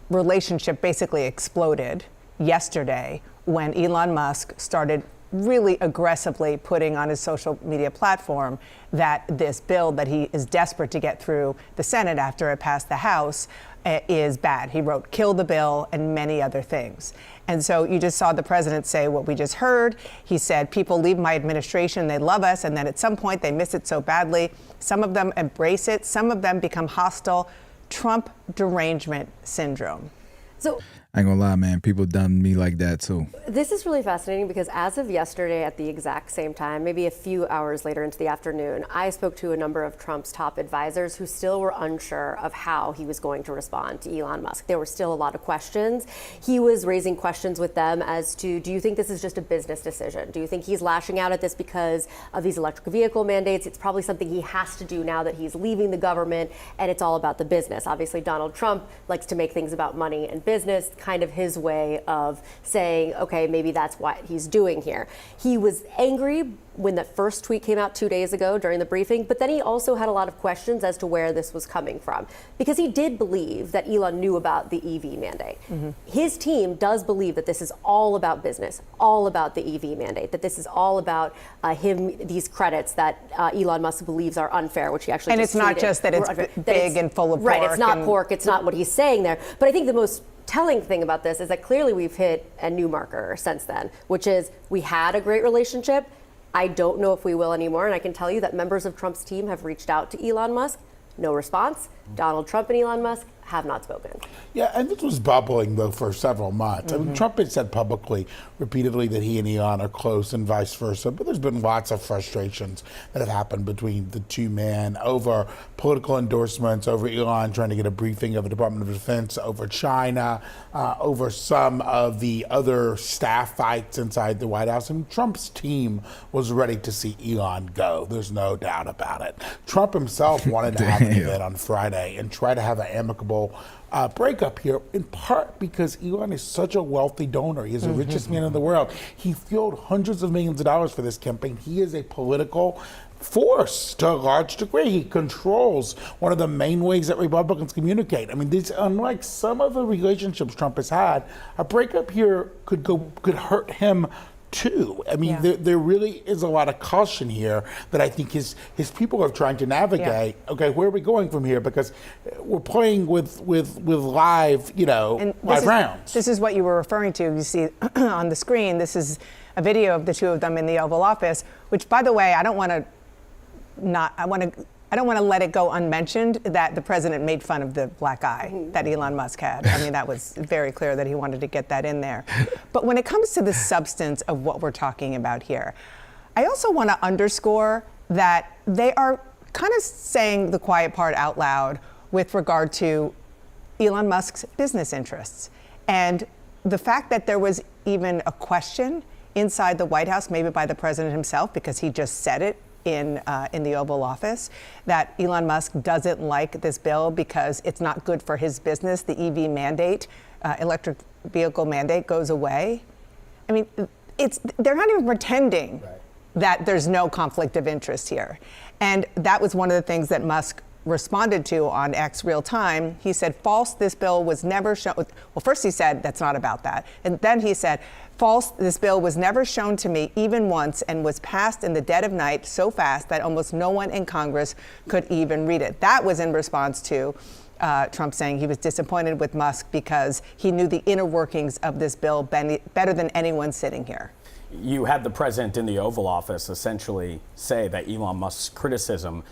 relationship basically exploded yesterday when Elon Musk started really aggressively putting on his social media platform that this bill that he is desperate to get through the Senate after it passed the House is bad. He wrote, "Kill the bill," and many other things. And so you just saw the president say what we just heard. He said, "People leave my administration, they love us, and then at some point they miss it so badly. Some of them embrace it, some of them become hostile." Trump derangement syndrome. So I ain't gonna lie, man. People done me like that too. This is really fascinating because as of yesterday at the exact same time, maybe a few hours later into the afternoon, I spoke to a number of Trump's top advisors who still were unsure of how he was going to respond to Elon Musk. There were still a lot of questions. He was raising questions with them as to, do you think this is just a business decision? Do you think he's lashing out at this because of these electric vehicle mandates? It's probably something he has to do now that he's leaving the government and it's all about the business. Obviously, Donald Trump likes to make things about money and business, kind of his way of saying, okay, maybe that's what he's doing here. He was angry when that first tweet came out 2 days ago during the briefing, but then he also had a lot of questions as to where this was coming from, because he did believe that Elon knew about the EV mandate. His team does believe that this is all about business, all about the EV mandate, that this is all about these credits that Elon Musk believes are unfair, which he actually And just it's not tweeted. just that it's big and full of pork. Right, it's not pork, it's not what he's saying there. But I think the most telling thing about this is that clearly we've hit a new marker since then, which is we had a great relationship. I don't know if we will anymore. And I can tell you that members of Trump's team have reached out to Elon Musk. No response. Donald Trump and Elon Musk have not spoken. Yeah, and this was bubbling, though, for several months. I mean, Trump had said publicly, repeatedly, that he and Elon are close and vice versa, but there's been lots of frustrations that have happened between the two men over political endorsements, over Elon trying to get a briefing of the Department of Defense, over China, over some of the other staff fights inside the White House. And Trump's team was ready to see Elon go. There's no doubt about it. Trump himself wanted to have an event on Friday and try to have an amicable breakup here, in part because Elon is such a wealthy donor. He is the richest man in the world. He fueled hundreds of millions of dollars for this campaign. He is a political force to a large degree. He controls one of the main ways that Republicans communicate. I mean, unlike some of the relationships Trump has had, a breakup here could hurt him too. I mean, there really is a lot of caution here that I think his people are trying to navigate. Yeah. Okay, where are we going from here? Because we're playing with live, live rounds. This is what you were referring to. You see on the screen, this is a video of the two of them in the Oval Office, which, by the way, I don't want to let it go unmentioned that the president made fun of the black eye that Elon Musk had. I mean, that was very clear that he wanted to get that in there. But when it comes to the substance of what we're talking about here, I also want to underscore that they are kind of saying the quiet part out loud with regard to Elon Musk's business interests. And the fact that there was even a question inside the White House, maybe by the president himself, because he just said it in the Oval Office, that Elon Musk doesn't like this bill because it's not good for his business. The EV mandate, electric vehicle mandate, goes away. I mean, they're not even pretending that there's no conflict of interest here. And that was one of the things that Musk responded to on X Real Time. He said, false, this bill was never shown. Well, first he said, that's not about that. And then he said, false, this bill was never shown to me even once and was passed in the dead of night so fast that almost no one in Congress could even read it. That was in response to Trump saying he was disappointed with Musk because he knew the inner workings of this bill better than anyone sitting here. You had the president in the Oval Office essentially say that Elon Musk's criticism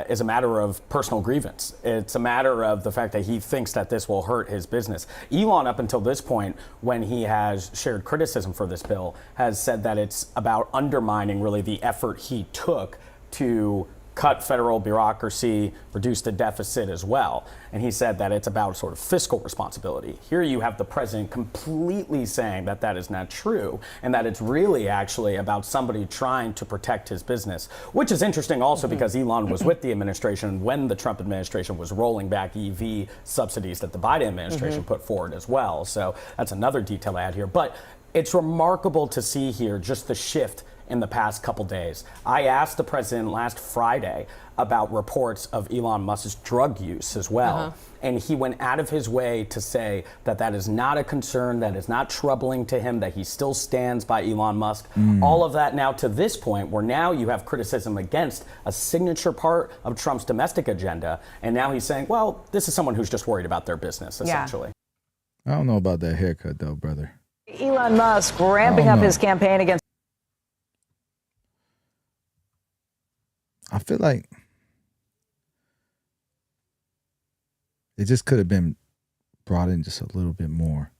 is a matter of personal grievance. It's a matter of the fact that he thinks that this will hurt his business. Elon, up until this point, when he has shared criticism for this bill, has said that it's about undermining really the effort he took to cut federal bureaucracy, reduce the deficit as well. And he said that it's about sort of fiscal responsibility. Here you have the president completely saying that that is not true and that it's really actually about somebody trying to protect his business, which is interesting also because Elon was with the administration when the Trump administration was rolling back EV subsidies that the Biden administration put forward as well. So that's another detail I had here. But it's remarkable to see here just the shift in the past couple days. I asked the president last Friday about reports of Elon Musk's drug use as well. And he went out of his way to say that that is not a concern, that is not troubling to him, that he still stands by Elon Musk. All of that now to this point where now you have criticism against a signature part of Trump's domestic agenda. And now he's saying, well, this is someone who's just worried about their business, essentially. I don't know about that haircut though, brother. Elon Musk ramping up his campaign against. I feel like it just could have been brought in just a little bit more.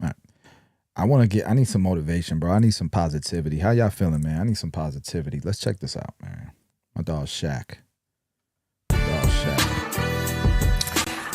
All right. I need some motivation, bro. I need some positivity. How y'all feeling, man? I need some positivity. Let's check this out, man. My dog Shaq.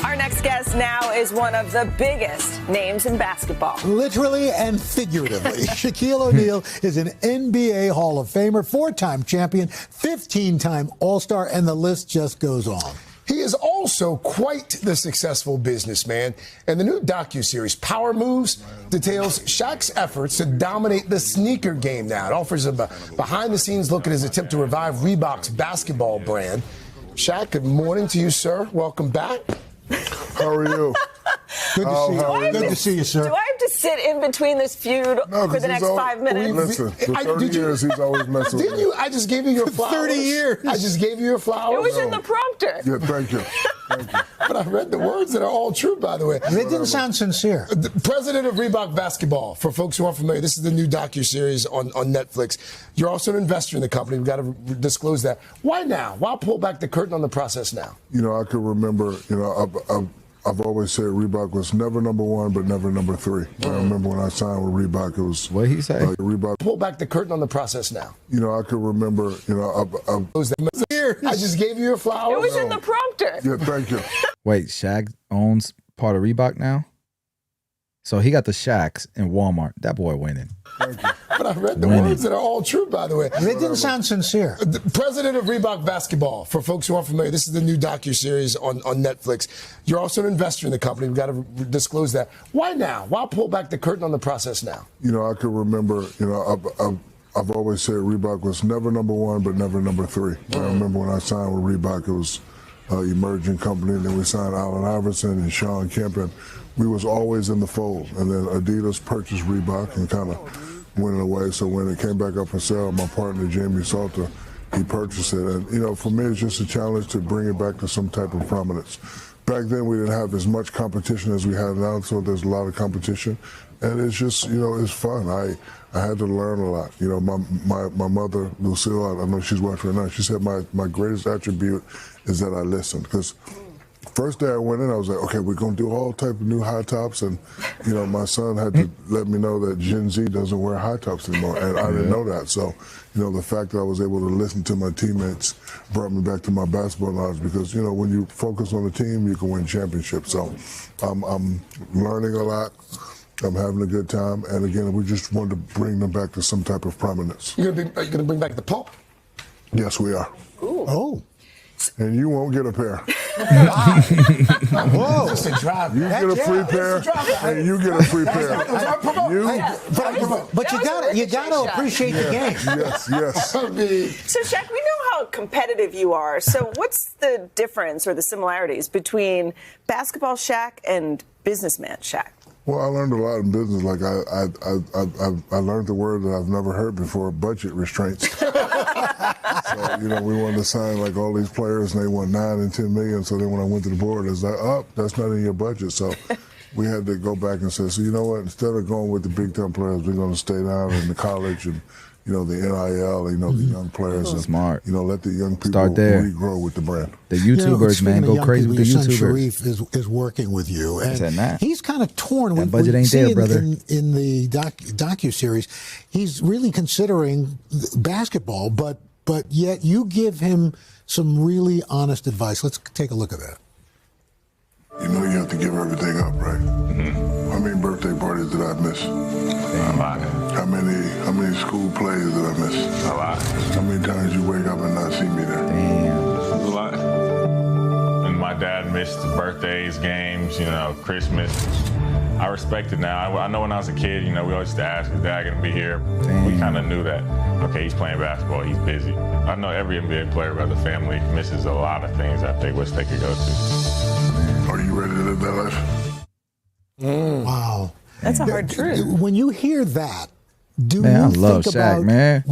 Our next guest now is one of the biggest names in basketball. Literally and figuratively. Shaquille O'Neal is an NBA Hall of Famer, 4-time champion, 15-time All-Star, and the list just goes on. He is also quite the successful businessman, and the new docuseries Power Moves details Shaq's efforts to dominate the sneaker game now. It offers a behind-the-scenes look at his attempt to revive Reebok's basketball brand. Shaq, good morning to you, sir. Welcome back. How are you? Good to see you. Good to see you, sir. Do I have to sit in between this feud for the next 5 minutes? Listen, for 30 years, he's always messing with Didn't you? I just gave you your flowers. 30 years. I just gave you your flowers. It was in the prompter. Yeah, thank you. Thank you. But I read the words that are all true, by the way. They didn't sound sincere. The president of Reebok Basketball, for folks who aren't familiar, this is the new docuseries on Netflix. You're also an investor in the company. We've got to disclose that. Why now? Why pull back the curtain on the process now? You know, I could remember, I've always said Reebok was never number one, but never number three. I remember when I signed with Reebok, it was... What he say? Reebok. Pull back the curtain on the process now. You know, I could remember, I just gave you your flowers. It was in the prompter. Yeah, thank you. Wait, Shaq owns part of Reebok now? So he got the Shaqs in Walmart. That boy winning. Thank you. But I read the words that are all true, by the way. They didn't sound sincere. The president of Reebok Basketball, for folks who aren't familiar, this is the new docuseries on Netflix. You're also an investor in the company. We've got to disclose that. Why now? Why pull back the curtain on the process now? You know, I could remember, I've always said Reebok was never number one, but never number three. I remember when I signed with Reebok, it was an emerging company, and then we signed Allen Iverson and Sean Kemp, and we was always in the fold. And then Adidas purchased Reebok and kind of went away. So when it came back up for sale, my partner, Jamie Salter, he purchased it. And, for me, it's just a challenge to bring it back to some type of prominence. Back then, we didn't have as much competition as we have now, so there's a lot of competition. And it's just, it's fun. I had to learn a lot. My mother, Lucille, I know she's watching right now, she said my greatest attribute is that I listen. Because first day I went in, I was like, okay, we're going to do all type of new high tops. And, my son had to let me know that Gen Z doesn't wear high tops anymore. And I didn't know that. So, the fact that I was able to listen to my teammates brought me back to my basketball knowledge because, when you focus on the team, you can win championships. So I'm learning a lot. I'm having a good time. And again, we just wanted to bring them back to some type of prominence. Are you going to bring back the pump? Yes, we are. Ooh. Oh. And you won't get a pair. Whoa. Just a drive. You get a free pair, and you get a free pair. But you gotta appreciate the game. Yes. So, Shaq, we know how competitive you are. So what's the difference or the similarities between basketball Shaq and businessman Shaq? Well, I learned a lot in business. Like I learned the word that I've never heard before: budget restraints. So we wanted to sign like all these players, and they want 9 and 10 million. So then when I went to the board, it's like, oh, that's not in your budget. So we had to go back and say, so you know what? Instead of going with the big time players, we're going to stay down in the college and the NIL, the young players. And, smart. Let the young people Start there. regrow with the brand. The YouTubers, man, go crazy with the your son YouTubers. Sharif is working with you, and he's kind of torn. That budget ain't there, brother. In the docu-series, he's really considering basketball, but yet you give him some really honest advice. Let's take a look at that. You know you have to give everything up, right? Mm-hmm. How many birthday parties did I miss? A lot. How many school plays did I miss? A lot. How many times you wake up and not see me there? Damn. A lot. And my dad missed birthdays, games, Christmas. I respect it now. I know when I was a kid, we always used to ask, is Dad going to be here? Damn. We kind of knew that, okay, he's playing basketball, he's busy. I know every NBA player by the family misses a lot of things that they wish they could go to. Are you ready to live that life? Wow. That's a hard truth. When you hear that, do Man, I you love think Shaq, about man.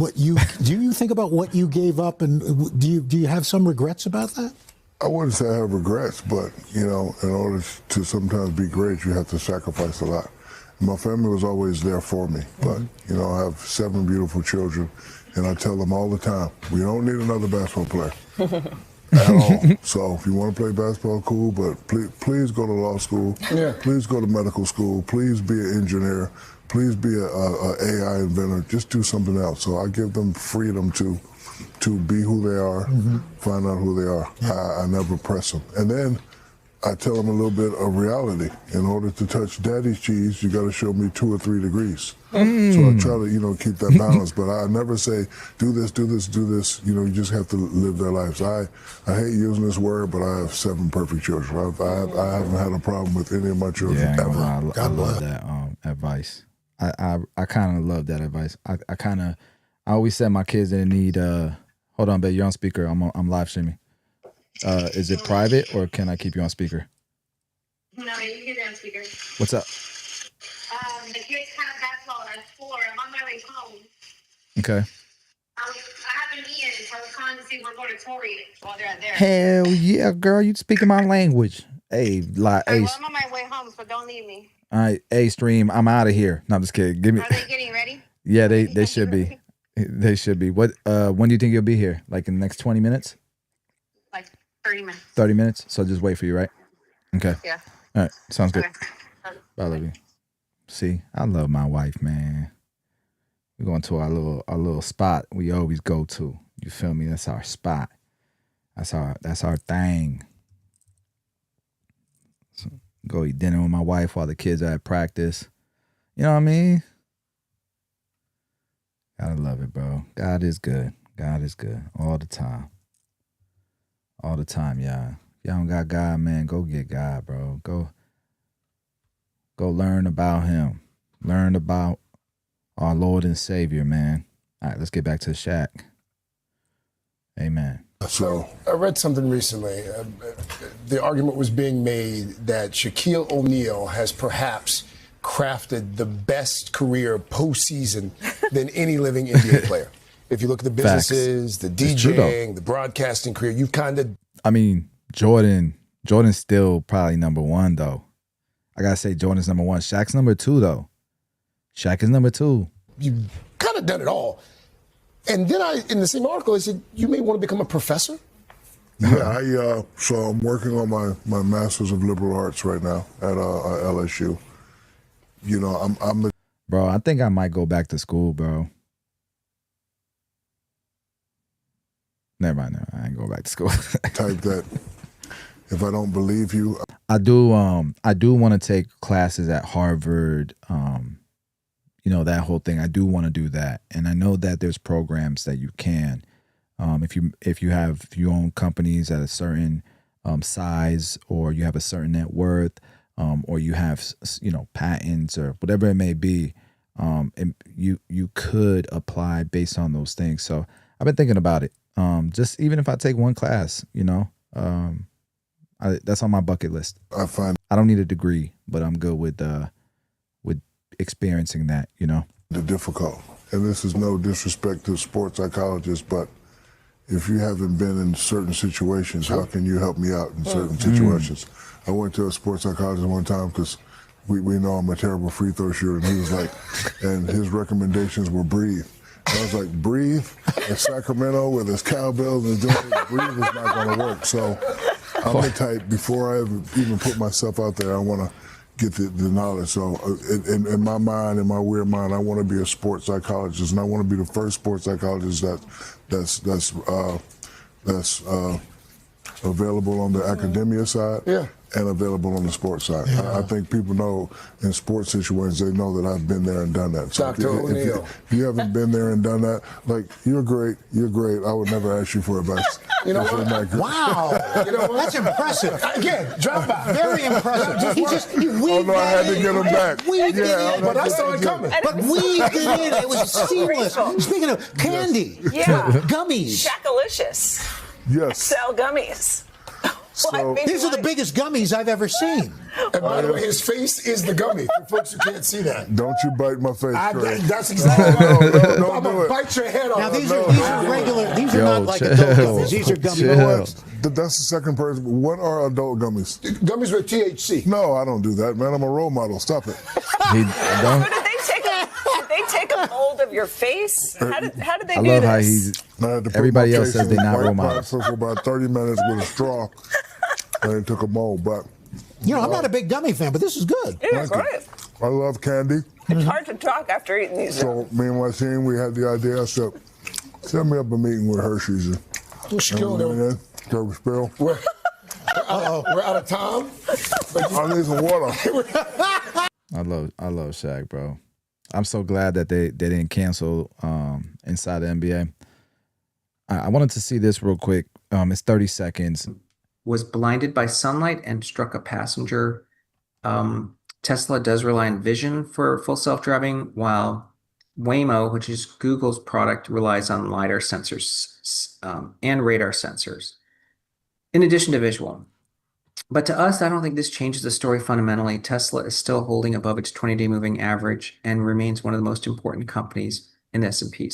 do you think about what you gave up, and do you have some regrets about that? I wouldn't say I have regrets, but, in order to sometimes be great, you have to sacrifice a lot. My family was always there for me, but, I have 7 beautiful children, and I tell them all the time, we don't need another basketball player. At all. So if you want to play basketball, cool, but please go to law school. Yeah. Please go to medical school. Please be an engineer. Please be a AI inventor. Just do something else. So I give them freedom to be who they are, find out who they are. Yeah. I never press them. And then I tell them a little bit of reality. In order to touch daddy's cheese, you got to show me 2 or 3 degrees. So I try to, keep that balance, but I never say, do this, do this, do this. You just have to live their lives. I hate using this word, but I have 7 perfect children. I haven't had a problem with any of my children ever. I love that advice. I kind of love that advice. I always said my kids didn't need, hold on, babe, you're on speaker. I'm live streaming. Is it private or can I keep you on speaker? No, you can get on speaker. What's up? The kids have basketball at 4. I'm on my way home. Okay. I haven't eaten, so I was calling to see if we're going to Tory while they're there. Hell yeah, girl, you speaking my language. Hey, Well, I'm on my way home, so don't leave me. All right, hey, stream, I'm out of here. No, I'm just kidding. Give me. Are they getting ready? Yeah, they should be. They should be. What? When do you think you'll be here? Like in the next 20 minutes? Like 30 minutes. 30 minutes. So just wait for you, right? Okay. Yeah. All right. Sounds good. Okay. Bye, love you. See, I love my wife, man. We're going to our little spot we always go to. You feel me? That's our spot. That's our thing. So go eat dinner with my wife while the kids are at practice. You know what I mean? Gotta love it, bro. God is good. God is good all the time. All the time, y'all. If y'all don't got God, man, go get God, bro. Go learn about him. Learn about our Lord and Savior, man. All right, let's get back to Shaq. Amen. So I read something recently. The argument was being made that Shaquille O'Neal has perhaps crafted the best career postseason than any living NBA player. If you look at the businesses, the DJing, the broadcasting career, you kind of... I mean, Jordan's still probably number 1, though. I got to say Jordan's number 1. Shaq's number 2, though. Shaq is number 2. You kind of done it all. And then in the same article, I said, you may want to become a professor? Yeah, so I'm working on my Master's of Liberal Arts right now at LSU. I'm Bro, I think I might go back to school, bro. Never mind, I ain't go back to school. Type that if I don't believe you. I do want to take classes at Harvard, that whole thing. I do want to do that. And I know that there's programs that you can. If you own companies at a certain size, or you have a certain net worth, or you have patents or whatever it may be, you could apply based on those things. So I've been thinking about it. Just even if I take one class, that's on my bucket list. I find I don't need a degree, but I'm good with experiencing that, the difficult. And this is no disrespect to sports psychologists, but if you haven't been in certain situations, how can you help me out in certain situations? I went to a sports psychologist one time because we know I'm a terrible free throw shooter, and he was like, and his recommendations were breathe. And I was like, breathe in Sacramento where there's cowbells and breathe is not going to work. So I'm the type, before I even put myself out there, I want to get the knowledge. So in my mind, in my weird mind, I want to be a sports psychologist, and I want to be the first sports psychologist that's available on the academia side and available on the sports side. I think people know in sports situations, they know that I've been there and done that. So if you haven't been there and done that, like, you're great. I would never ask you for advice. You know what? Wow. You know what? That's impressive. Again, drop by. Very impressive. He weaved I had to get him back. But I saw it coming. But weaved it in. It was seamless. Speaking of candy, gummies. Shackalicious. Yes. Sell gummies. So, these are the biggest gummies I've ever seen. And by the way, his face is the gummy. For folks who can't see that. Don't you bite my face, Trey. That's exactly right. No, I'm going to bite your head off. Now, these are regular. These are not like adult gummies. These are gummies. You know what? That's the second person. What are adult gummies? Gummies with THC. No, I don't do that, man. I'm a role model. Stop it. Did they take a hold of your face? How did they do this? I love how everybody else says they're not role models. For about 30 minutes with a straw, and it took a mold, but... I'm not a big gummy fan, but this is good. It is great. I love candy. It's hard to talk after eating these. So me and my team, we had the idea. I said, set me up a meeting with Hershey's. Spill. We're out of time. I need some water. I love Shaq, bro. I'm so glad that they didn't cancel inside the NBA. I wanted to see this real quick. It's 30 seconds. Was blinded by sunlight and struck a passenger. Tesla does rely on vision for full self-driving, while Waymo, which is Google's product, relies on LiDAR sensors and radar sensors, in addition to visual. But to us, I don't think this changes the story fundamentally. Tesla is still holding above its 20-day moving average and remains one of the most important companies in the S&P.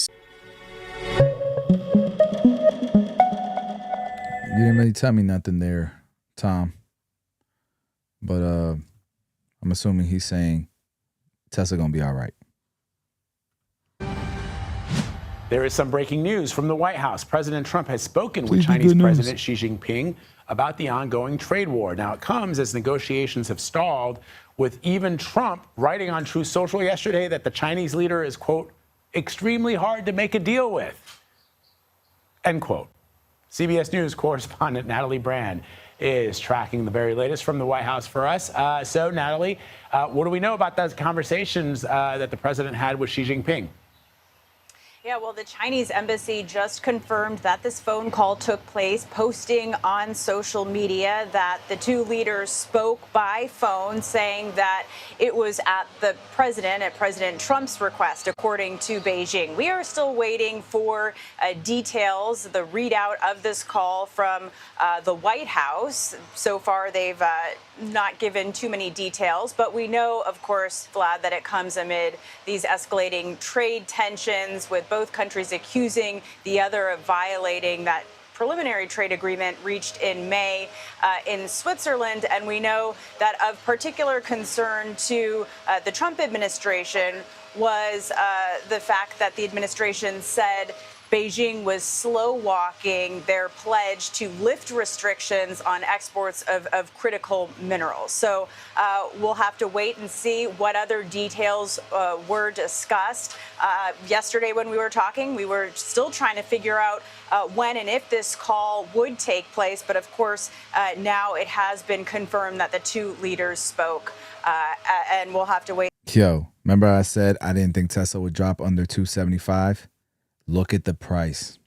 You didn't really tell me nothing there, Tom. But I'm assuming he's saying Tesla gonna be all right. There is some breaking news from the White House. President Trump has spoken with Chinese President Xi Jinping about the ongoing trade war. Now, it comes as negotiations have stalled, with even Trump writing on Truth Social yesterday that the Chinese leader is, quote, extremely hard to make a deal with, end quote. CBS News correspondent Natalie Brand is tracking the very latest from the White House for us. So, Natalie, what do we know about those conversations that the president had with Xi Jinping? Yeah, well, the Chinese embassy just confirmed that this phone call took place, posting on social media that the two leaders spoke by phone, saying that it was at President Trump's request, according to Beijing. We are still waiting for details, the readout of this call from the White House. So far, they've not given too many details, but we know, of course, Vlad, that it comes amid these escalating trade tensions, with both countries accusing the other of violating that preliminary trade agreement reached in May in Switzerland. And we know that of particular concern to the Trump administration was the fact that the administration said Beijing was slow walking their pledge to lift restrictions on exports of critical minerals. So we'll have to wait and see what other details were discussed. Yesterday when we were talking, we were still trying to figure out when and if this call would take place. But of course, now it has been confirmed that the two leaders spoke, and we'll have to wait. Yo, remember I said I didn't think Tesla would drop under 275? Look at the price.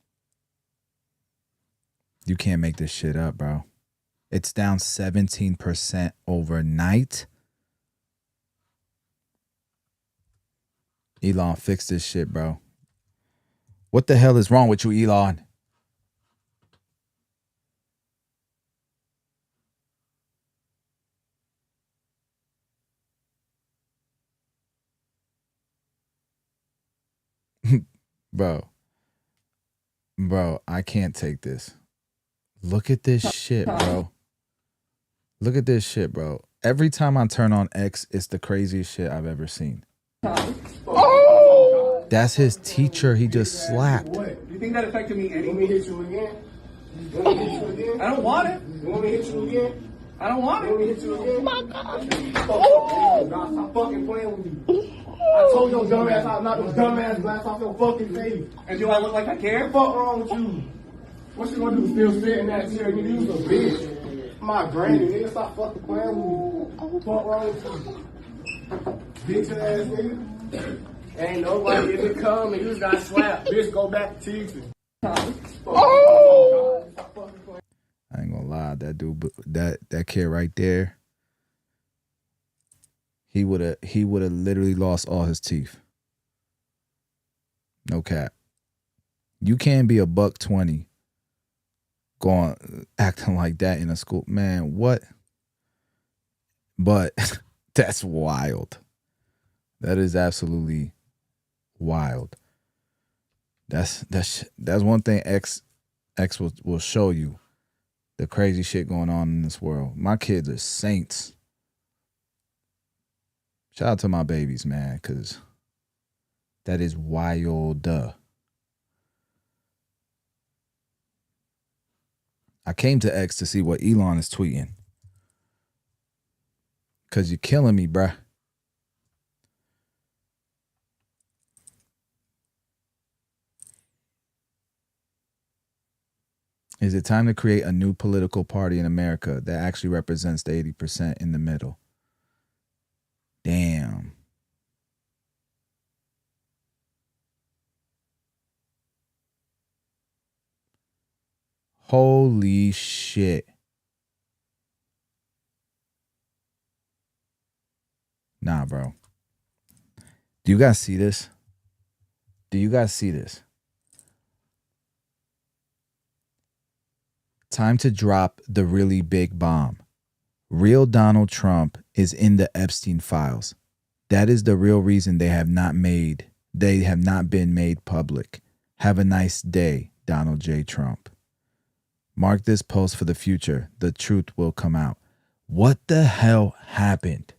You can't make this shit up, bro. It's down 17% overnight. Elon, fix this shit, bro. What the hell is wrong with you, Elon? Bro, I can't take this. Look at this shit, bro. Look at this shit, bro. Every time I turn on X, it's the craziest shit I've ever seen. Oh! That's his teacher he just slapped. What? You think that affected me any? Want me to hit you again? You want me to hit you again? I don't want it. You want me to hit you again? I don't want it. You want me to hit you again? My God. Oh! Stop fucking playing with me. I told your dumb ass I'll knock those dumb ass glass off your fucking face. And do I look like I care? Fuck wrong with you? What you gonna do? Still sit in that chair and you use a bitch? My granny, nigga, stop fucking playing with me. Fuck wrong with you? Bitch ass nigga. Ain't nobody in the come and you just got slapped. Bitch, go back to teaching. Oh! I ain't gonna lie, that dude, that kid right there, he would have literally lost all his teeth. No cap. You can't be a $120 going acting like that in a school, man. What? But that's wild. That is absolutely wild. That's one thing X will show you. The crazy shit going on in this world. My kids are saints. Shout out to my babies, man, because that is wild. I came to X to see what Elon is tweeting. Because you're killing me, bruh. Is it time to create a new political party in America that actually represents the 80% in the middle? Damn. Holy shit. Nah, bro. Do you guys see this? Do you guys see this? Time to drop the really big bomb. Real Donald Trump is in the Epstein files. That is the real reason they have not been made public. Have a nice day, Donald J. Trump. Mark this post for the future. The truth will come out. What the hell happened?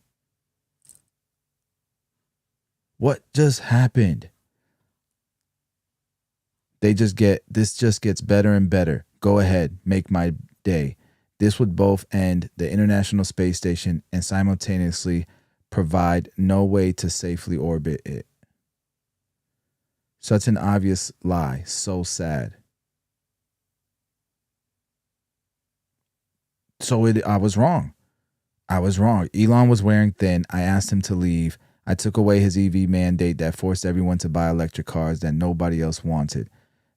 What just happened? This just gets better and better. Go ahead, make my day. This would both end the International Space Station and simultaneously provide no way to safely orbit it. Such an obvious lie. So sad. I was wrong. Elon was wearing thin. I asked him to leave. I took away his EV mandate that forced everyone to buy electric cars that nobody else wanted.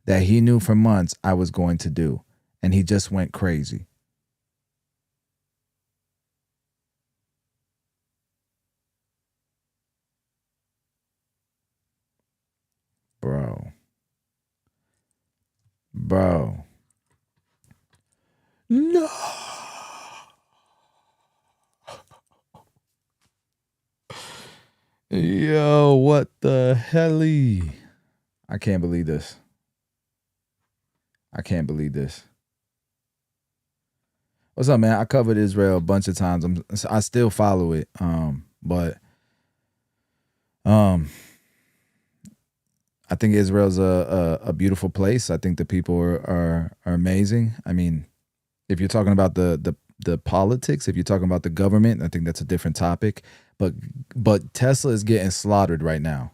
That he knew for months I was going to do. And he just went crazy. Bro. No. Yo, what the hell? I can't believe this. What's up, man? I covered Israel a bunch of times. I still follow it. But I think Israel's a beautiful place. I think the people are amazing. I mean, if you're talking about the politics, if you're talking about the government, I think that's a different topic. But Tesla is getting slaughtered right now.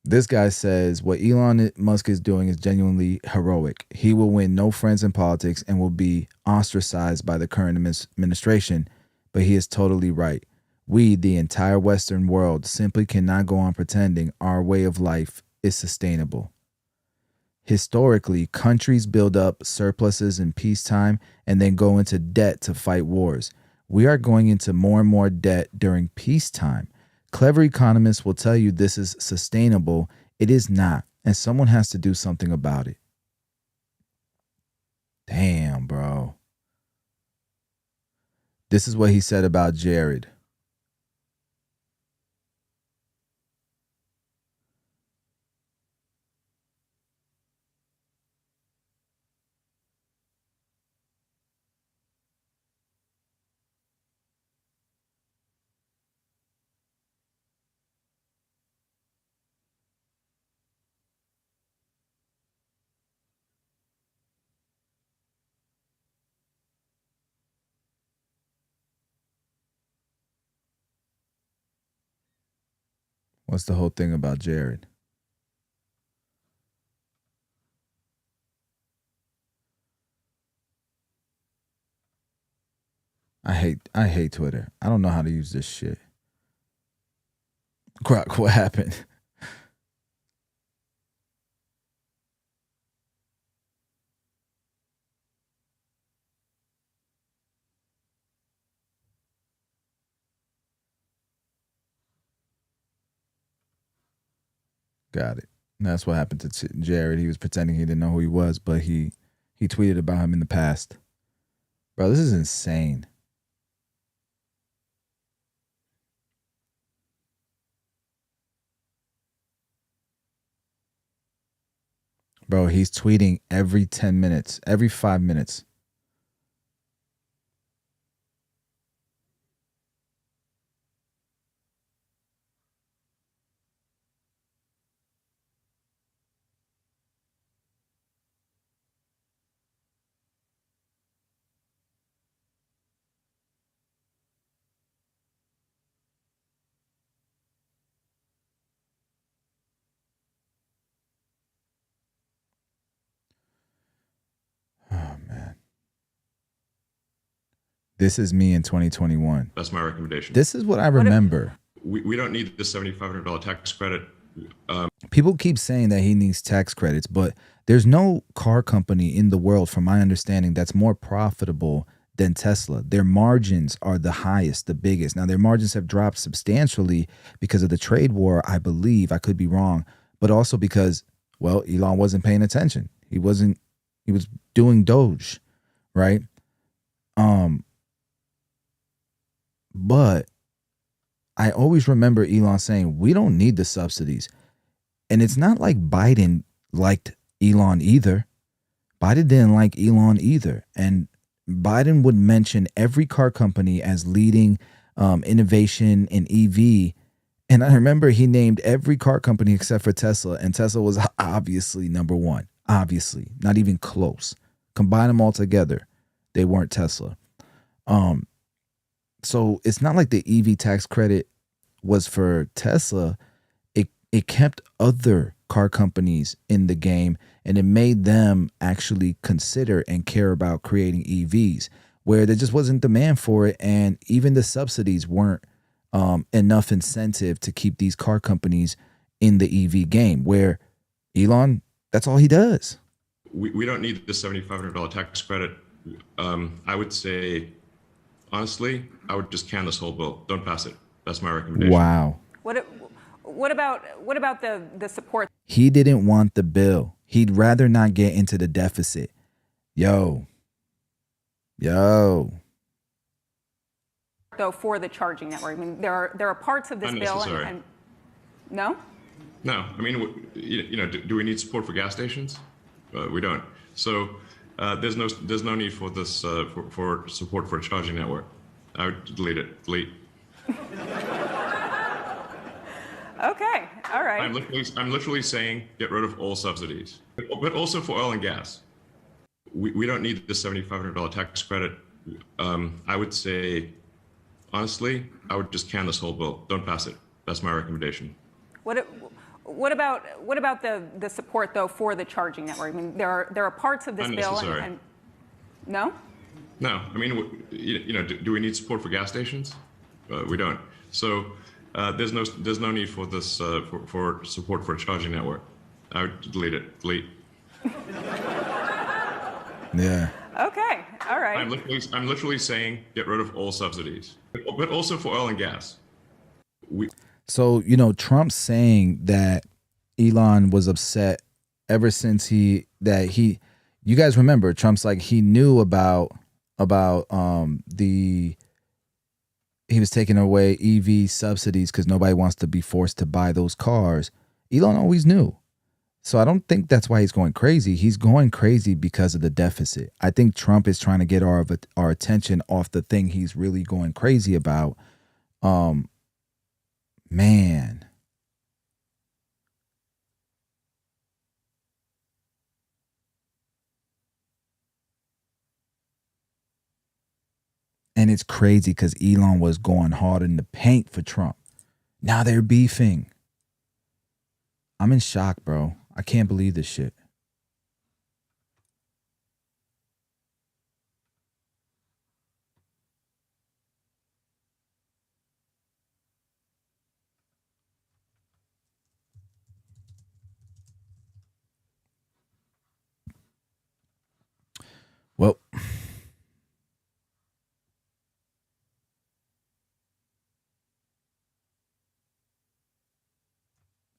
This guy says what Elon Musk is doing is genuinely heroic. He will win no friends in politics and will be ostracized by the current administration, but he is totally right. We, the entire Western world, simply cannot go on pretending our way of life is sustainable. Historically, countries build up surpluses in peacetime and then go into debt to fight wars. We are going into more and more debt during peacetime. Clever economists will tell you this is sustainable. It is not, and someone has to do something about it. Damn, bro. This is what he said about Jared. What's the whole thing about Jared? I hate Twitter. I don't know how to use this shit. Croc, what happened? Got it. And that's what happened to Jared. He was pretending he didn't know who he was, but he tweeted about him in the past. Bro, this is insane. Bro, he's tweeting every 10 minutes, every 5 minutes. This is me in 2021. That's my recommendation. This is what I remember. We don't need the $7,500 tax credit. People keep saying that he needs tax credits, but there's no car company in the world, from my understanding, that's more profitable than Tesla. Their margins are the highest, the biggest. Now, their margins have dropped substantially because of the trade war, I believe. I could be wrong, but also because, well, Elon wasn't paying attention. He was doing Doge, right? But I always remember Elon saying, we don't need the subsidies. And it's not like Biden liked Elon either. Biden didn't like Elon either. And Biden would mention every car company as leading innovation in EV. And I remember he named every car company except for Tesla. And Tesla was obviously number one. Obviously, not even close. Combine them all together, they weren't Tesla. So it's not like the EV tax credit was for Tesla. It kept other car companies in the game, and it made them actually consider and care about creating EVs where there just wasn't demand for it. And even the subsidies weren't enough incentive to keep these car companies in the EV game, where Elon, that's all he does. We don't need the $7,500 tax credit. I would say, honestly, I would just can this whole bill. Don't pass it. That's my recommendation. Wow. What about the support? He didn't want the bill. He'd rather not get into the deficit. Yo. Though for the charging network, I mean, there are parts of this bill and no. No, I mean, do we need support for gas stations? We don't. So there's no need for this for support for a charging network. I would delete it. Delete. Okay, all right. I'm literally saying get rid of all subsidies, but also for oil and gas. We don't need the $7,500 tax credit. I would say, honestly, I would just can this whole bill. Don't pass it. That's my recommendation. What about the support though for the charging network? I mean, there are parts of this bill and no. No, I mean, do we need support for gas stations? We don't. So there's no need for this for support for a charging network. I would delete it. Delete. Yeah. Okay. All right. I'm literally saying get rid of all subsidies, but also for oil and gas. So, Trump's saying that Elon was upset ever since you guys remember, Trump's like, he knew about he was taking away EV subsidies because nobody wants to be forced to buy those cars. Elon always knew. So I don't think that's why he's going crazy. He's going crazy because of the deficit. I think Trump is trying to get our attention off the thing he's really going crazy about. Man. And it's crazy because Elon was going hard in the paint for Trump. Now they're beefing. I'm in shock, bro. I can't believe this shit. Well,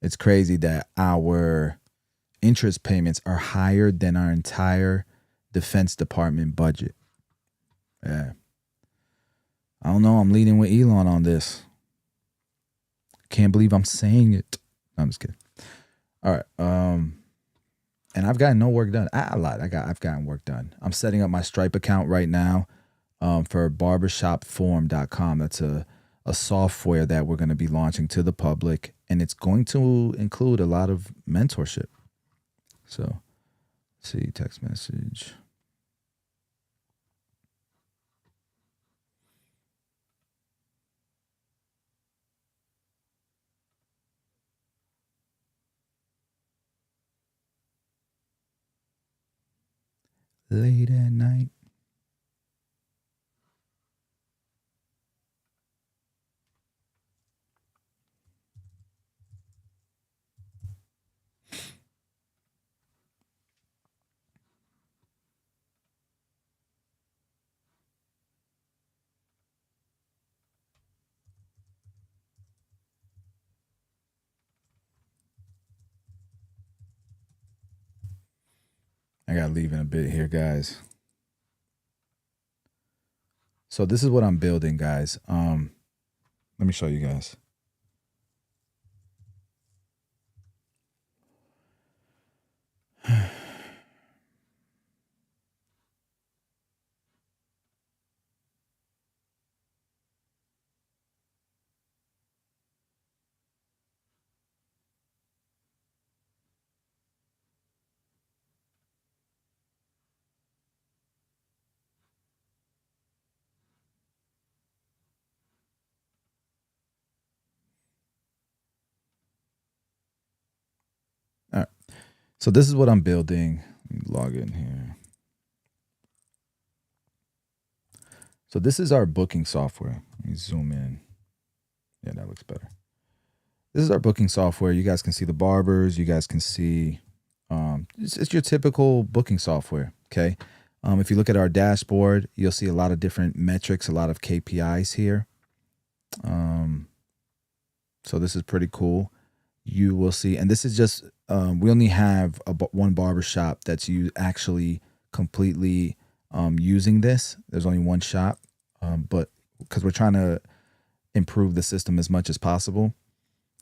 it's crazy that our interest payments are higher than our entire Defense Department budget. Yeah. I don't know. I'm leading with Elon on this. Can't believe I'm saying it. No, I'm just kidding. All right. And I've gotten no work done. I lied. I've gotten work done. I'm setting up my Stripe account right now for barbershopforum.com. That's a software that we're going to be launching to the public, and it's going to include a lot of mentorship. So, let's see, text message. Late at night. I gotta leave in a bit here, guys. So this is what I'm building, guys. Let me show you guys. All right. So this is what I'm building. Let me log in here. So this is our booking software. Let me zoom in. Yeah, that looks better. This is our booking software. You guys can see the barbers. You guys can see it's your typical booking software. Okay. If you look at our dashboard, you'll see a lot of different metrics, a lot of KPIs here. So this is pretty cool. You will see, and this is just we only have one barbershop that's actually completely using this. There's only one shop, but because we're trying to improve the system as much as possible.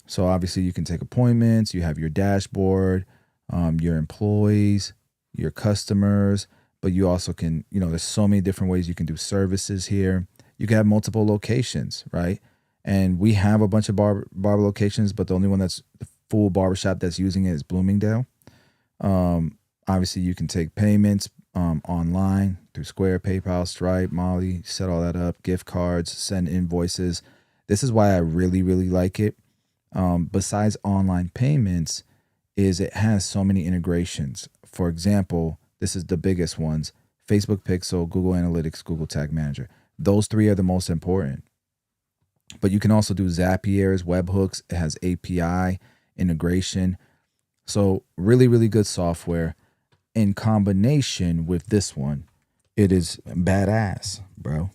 So obviously you can take appointments, you have your dashboard, your employees, your customers, but you also can, there's so many different ways you can do services here. You can have multiple locations, right? And we have a bunch of barber locations, but the only one that's the full barbershop that's using it is Bloomingdale. Obviously you can take payments online through Square, PayPal, Stripe, Molly, set all that up, gift cards, send invoices. This is why I really, really like it. Besides online payments, is it has so many integrations. For example, this is the biggest ones: Facebook Pixel, Google Analytics, Google Tag Manager. Those three are the most important. But you can also do Zapier's webhooks. It has API integration. So really, really good software. In combination with this one, it is badass, bro.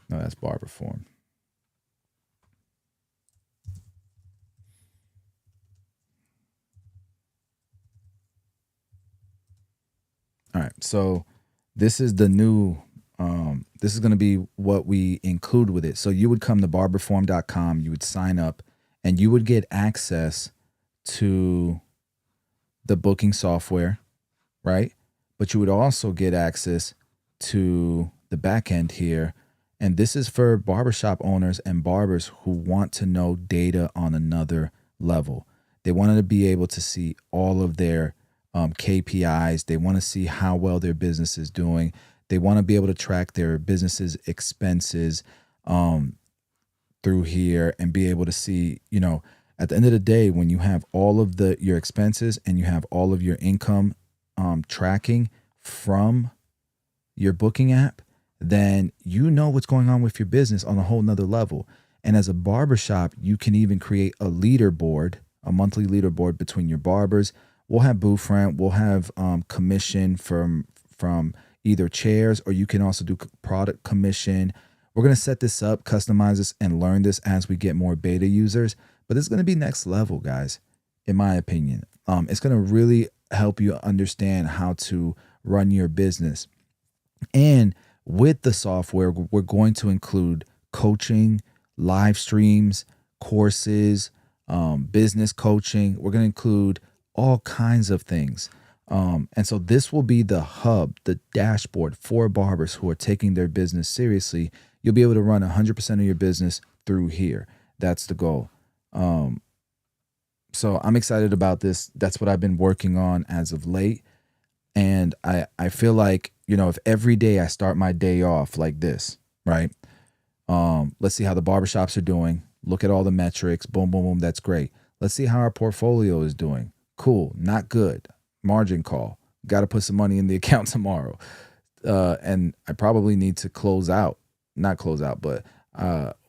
No, that's Barber Form. All right, so this is the new, this is going to be what we include with it. So you would come to barberform.com, you would sign up, and you would get access to the booking software, right? But you would also get access to the back end here. And this is for barbershop owners and barbers who want to know data on another level. They wanted to be able to see all of their KPIs. They want to see how well their business is doing. They want to be able to track their business's expenses through here and be able to see, At the end of the day, when you have all of your expenses and you have all of your income tracking from your booking app, then you know what's going on with your business on a whole nother level. And as a barbershop, you can even create a leaderboard, a monthly leaderboard between your barbers. We'll have booth rent, we'll have commission from either chairs, or you can also do product commission. We're going to set this up, customize this, and learn this as we get more beta users. But it's going to be next level, guys, in my opinion. It's going to really help you understand how to run your business. And with the software, we're going to include coaching, live streams, courses, business coaching. We're going to include all kinds of things. And so this will be the hub, the dashboard for barbers who are taking their business seriously. You'll be able to run 100% of your business through here. That's the goal. So I'm excited about this. That's what I've been working on as of late. And I feel like, if every day I start my day off like this, right? Let's see how the barbershops are doing. Look at all the metrics. Boom, boom, boom. That's great. Let's see how our portfolio is doing. Cool. Not good. Margin call. Got to put some money in the account tomorrow. And I probably need to not close out, but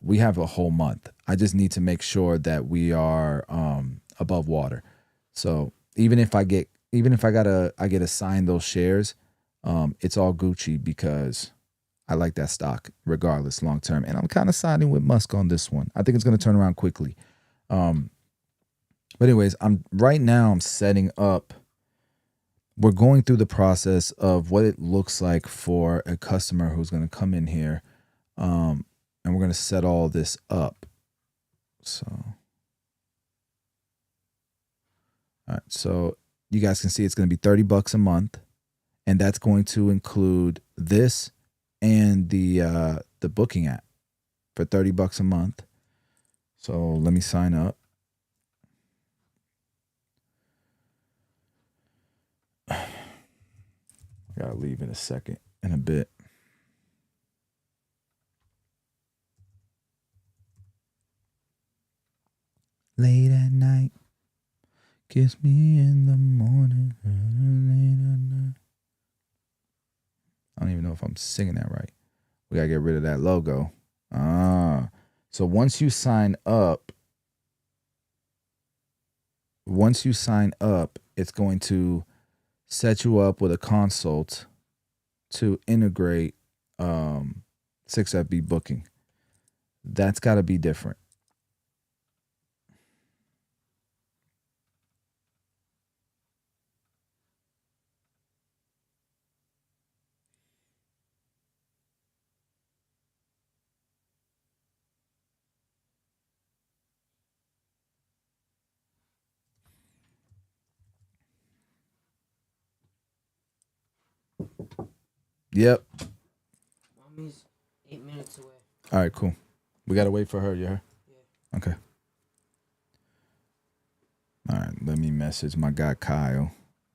we have a whole month. I just need to make sure that we are above water. So even if I get assigned those shares, it's all Gucci because I like that stock regardless long term. And I'm kind of siding with Musk on this one. I think it's going to turn around quickly. But anyways, I'm setting up. We're going through the process of what it looks like for a customer who's going to come in here. And we're going to set all this up. So, all right. So you guys can see it's going to be $30 a month. And that's going to include this and the booking app for $30 a month. So let me sign up. I gotta leave in a bit. Late at night, kiss me in the morning. I don't even know if I'm singing that right. We gotta get rid of that logo. So once you sign up, it's going to set you up with a consult to integrate 6FB booking. That's got to be different. Yep. Mommy's 8 minutes away. All right, cool. We got to wait for her, yeah? Yeah. Okay. All right, let me message my guy Kyle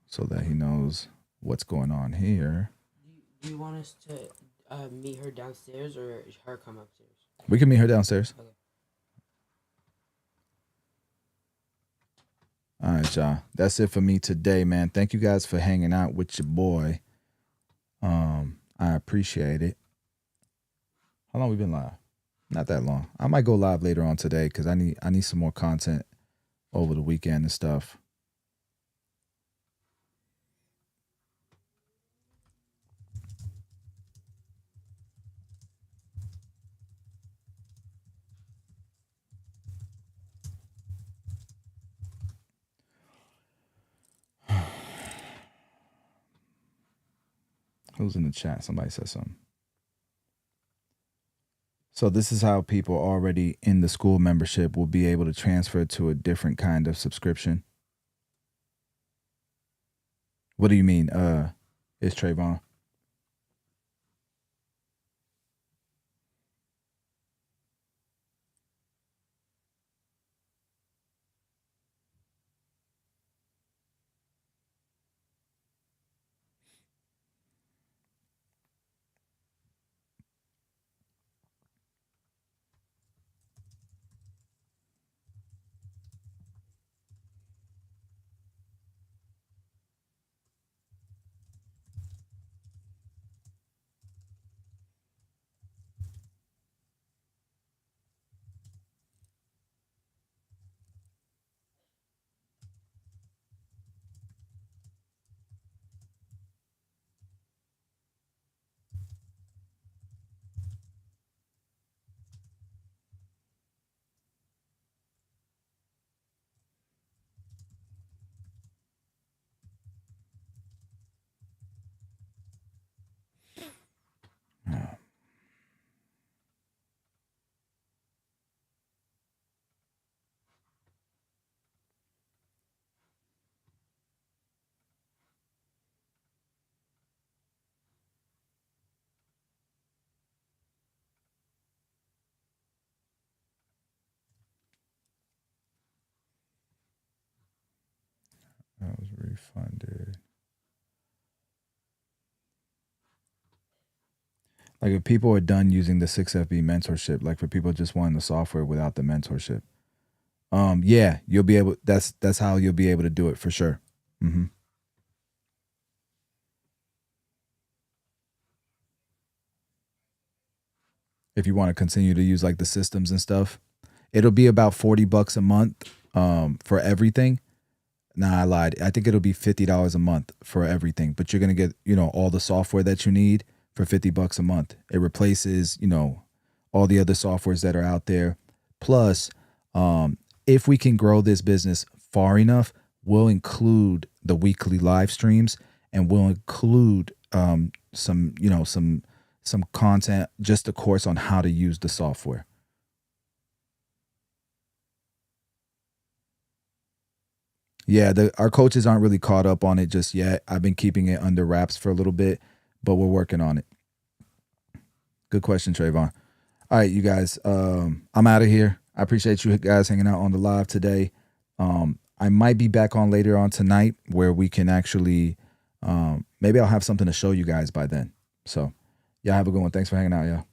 so that he knows what's going on here. Do you want us to meet her downstairs or her come upstairs? We can meet her downstairs. Okay. All right, y'all. That's it for me today, man. Thank you guys for hanging out with your boy. I appreciate it. How long we been live? Not that long. I might go live later on today because I need some more content over the weekend and stuff. Who's in the chat? Somebody said something. So this is how people already in the school membership will be able to transfer to a different kind of subscription. What do you mean? It's Trayvon. funded. Like if people are done using the 6FB mentorship, like for people just wanting the software without the mentorship, yeah, you'll be able. That's how you'll be able to do it for sure. Mm-hmm. If you want to continue to use like the systems and stuff, it'll be about $40 a month for everything. Nah, I lied. I think it'll be $50 a month for everything, but you're gonna get, you know, all the software that you need for $50 a month. It replaces, you know, all the other softwares that are out there. Plus, if we can grow this business far enough, we'll include the weekly live streams, and we'll include some, you know, some content, just a course on how to use the software. Yeah, our coaches aren't really caught up on it just yet. I've been keeping it under wraps for a little bit, but we're working on it. Good question, Trayvon. All right, you guys, I'm out of here. I appreciate you guys hanging out on the live today. I might be back on later on tonight where we can actually, maybe I'll have something to show you guys by then. So, y'all have a good one. Thanks for hanging out, y'all.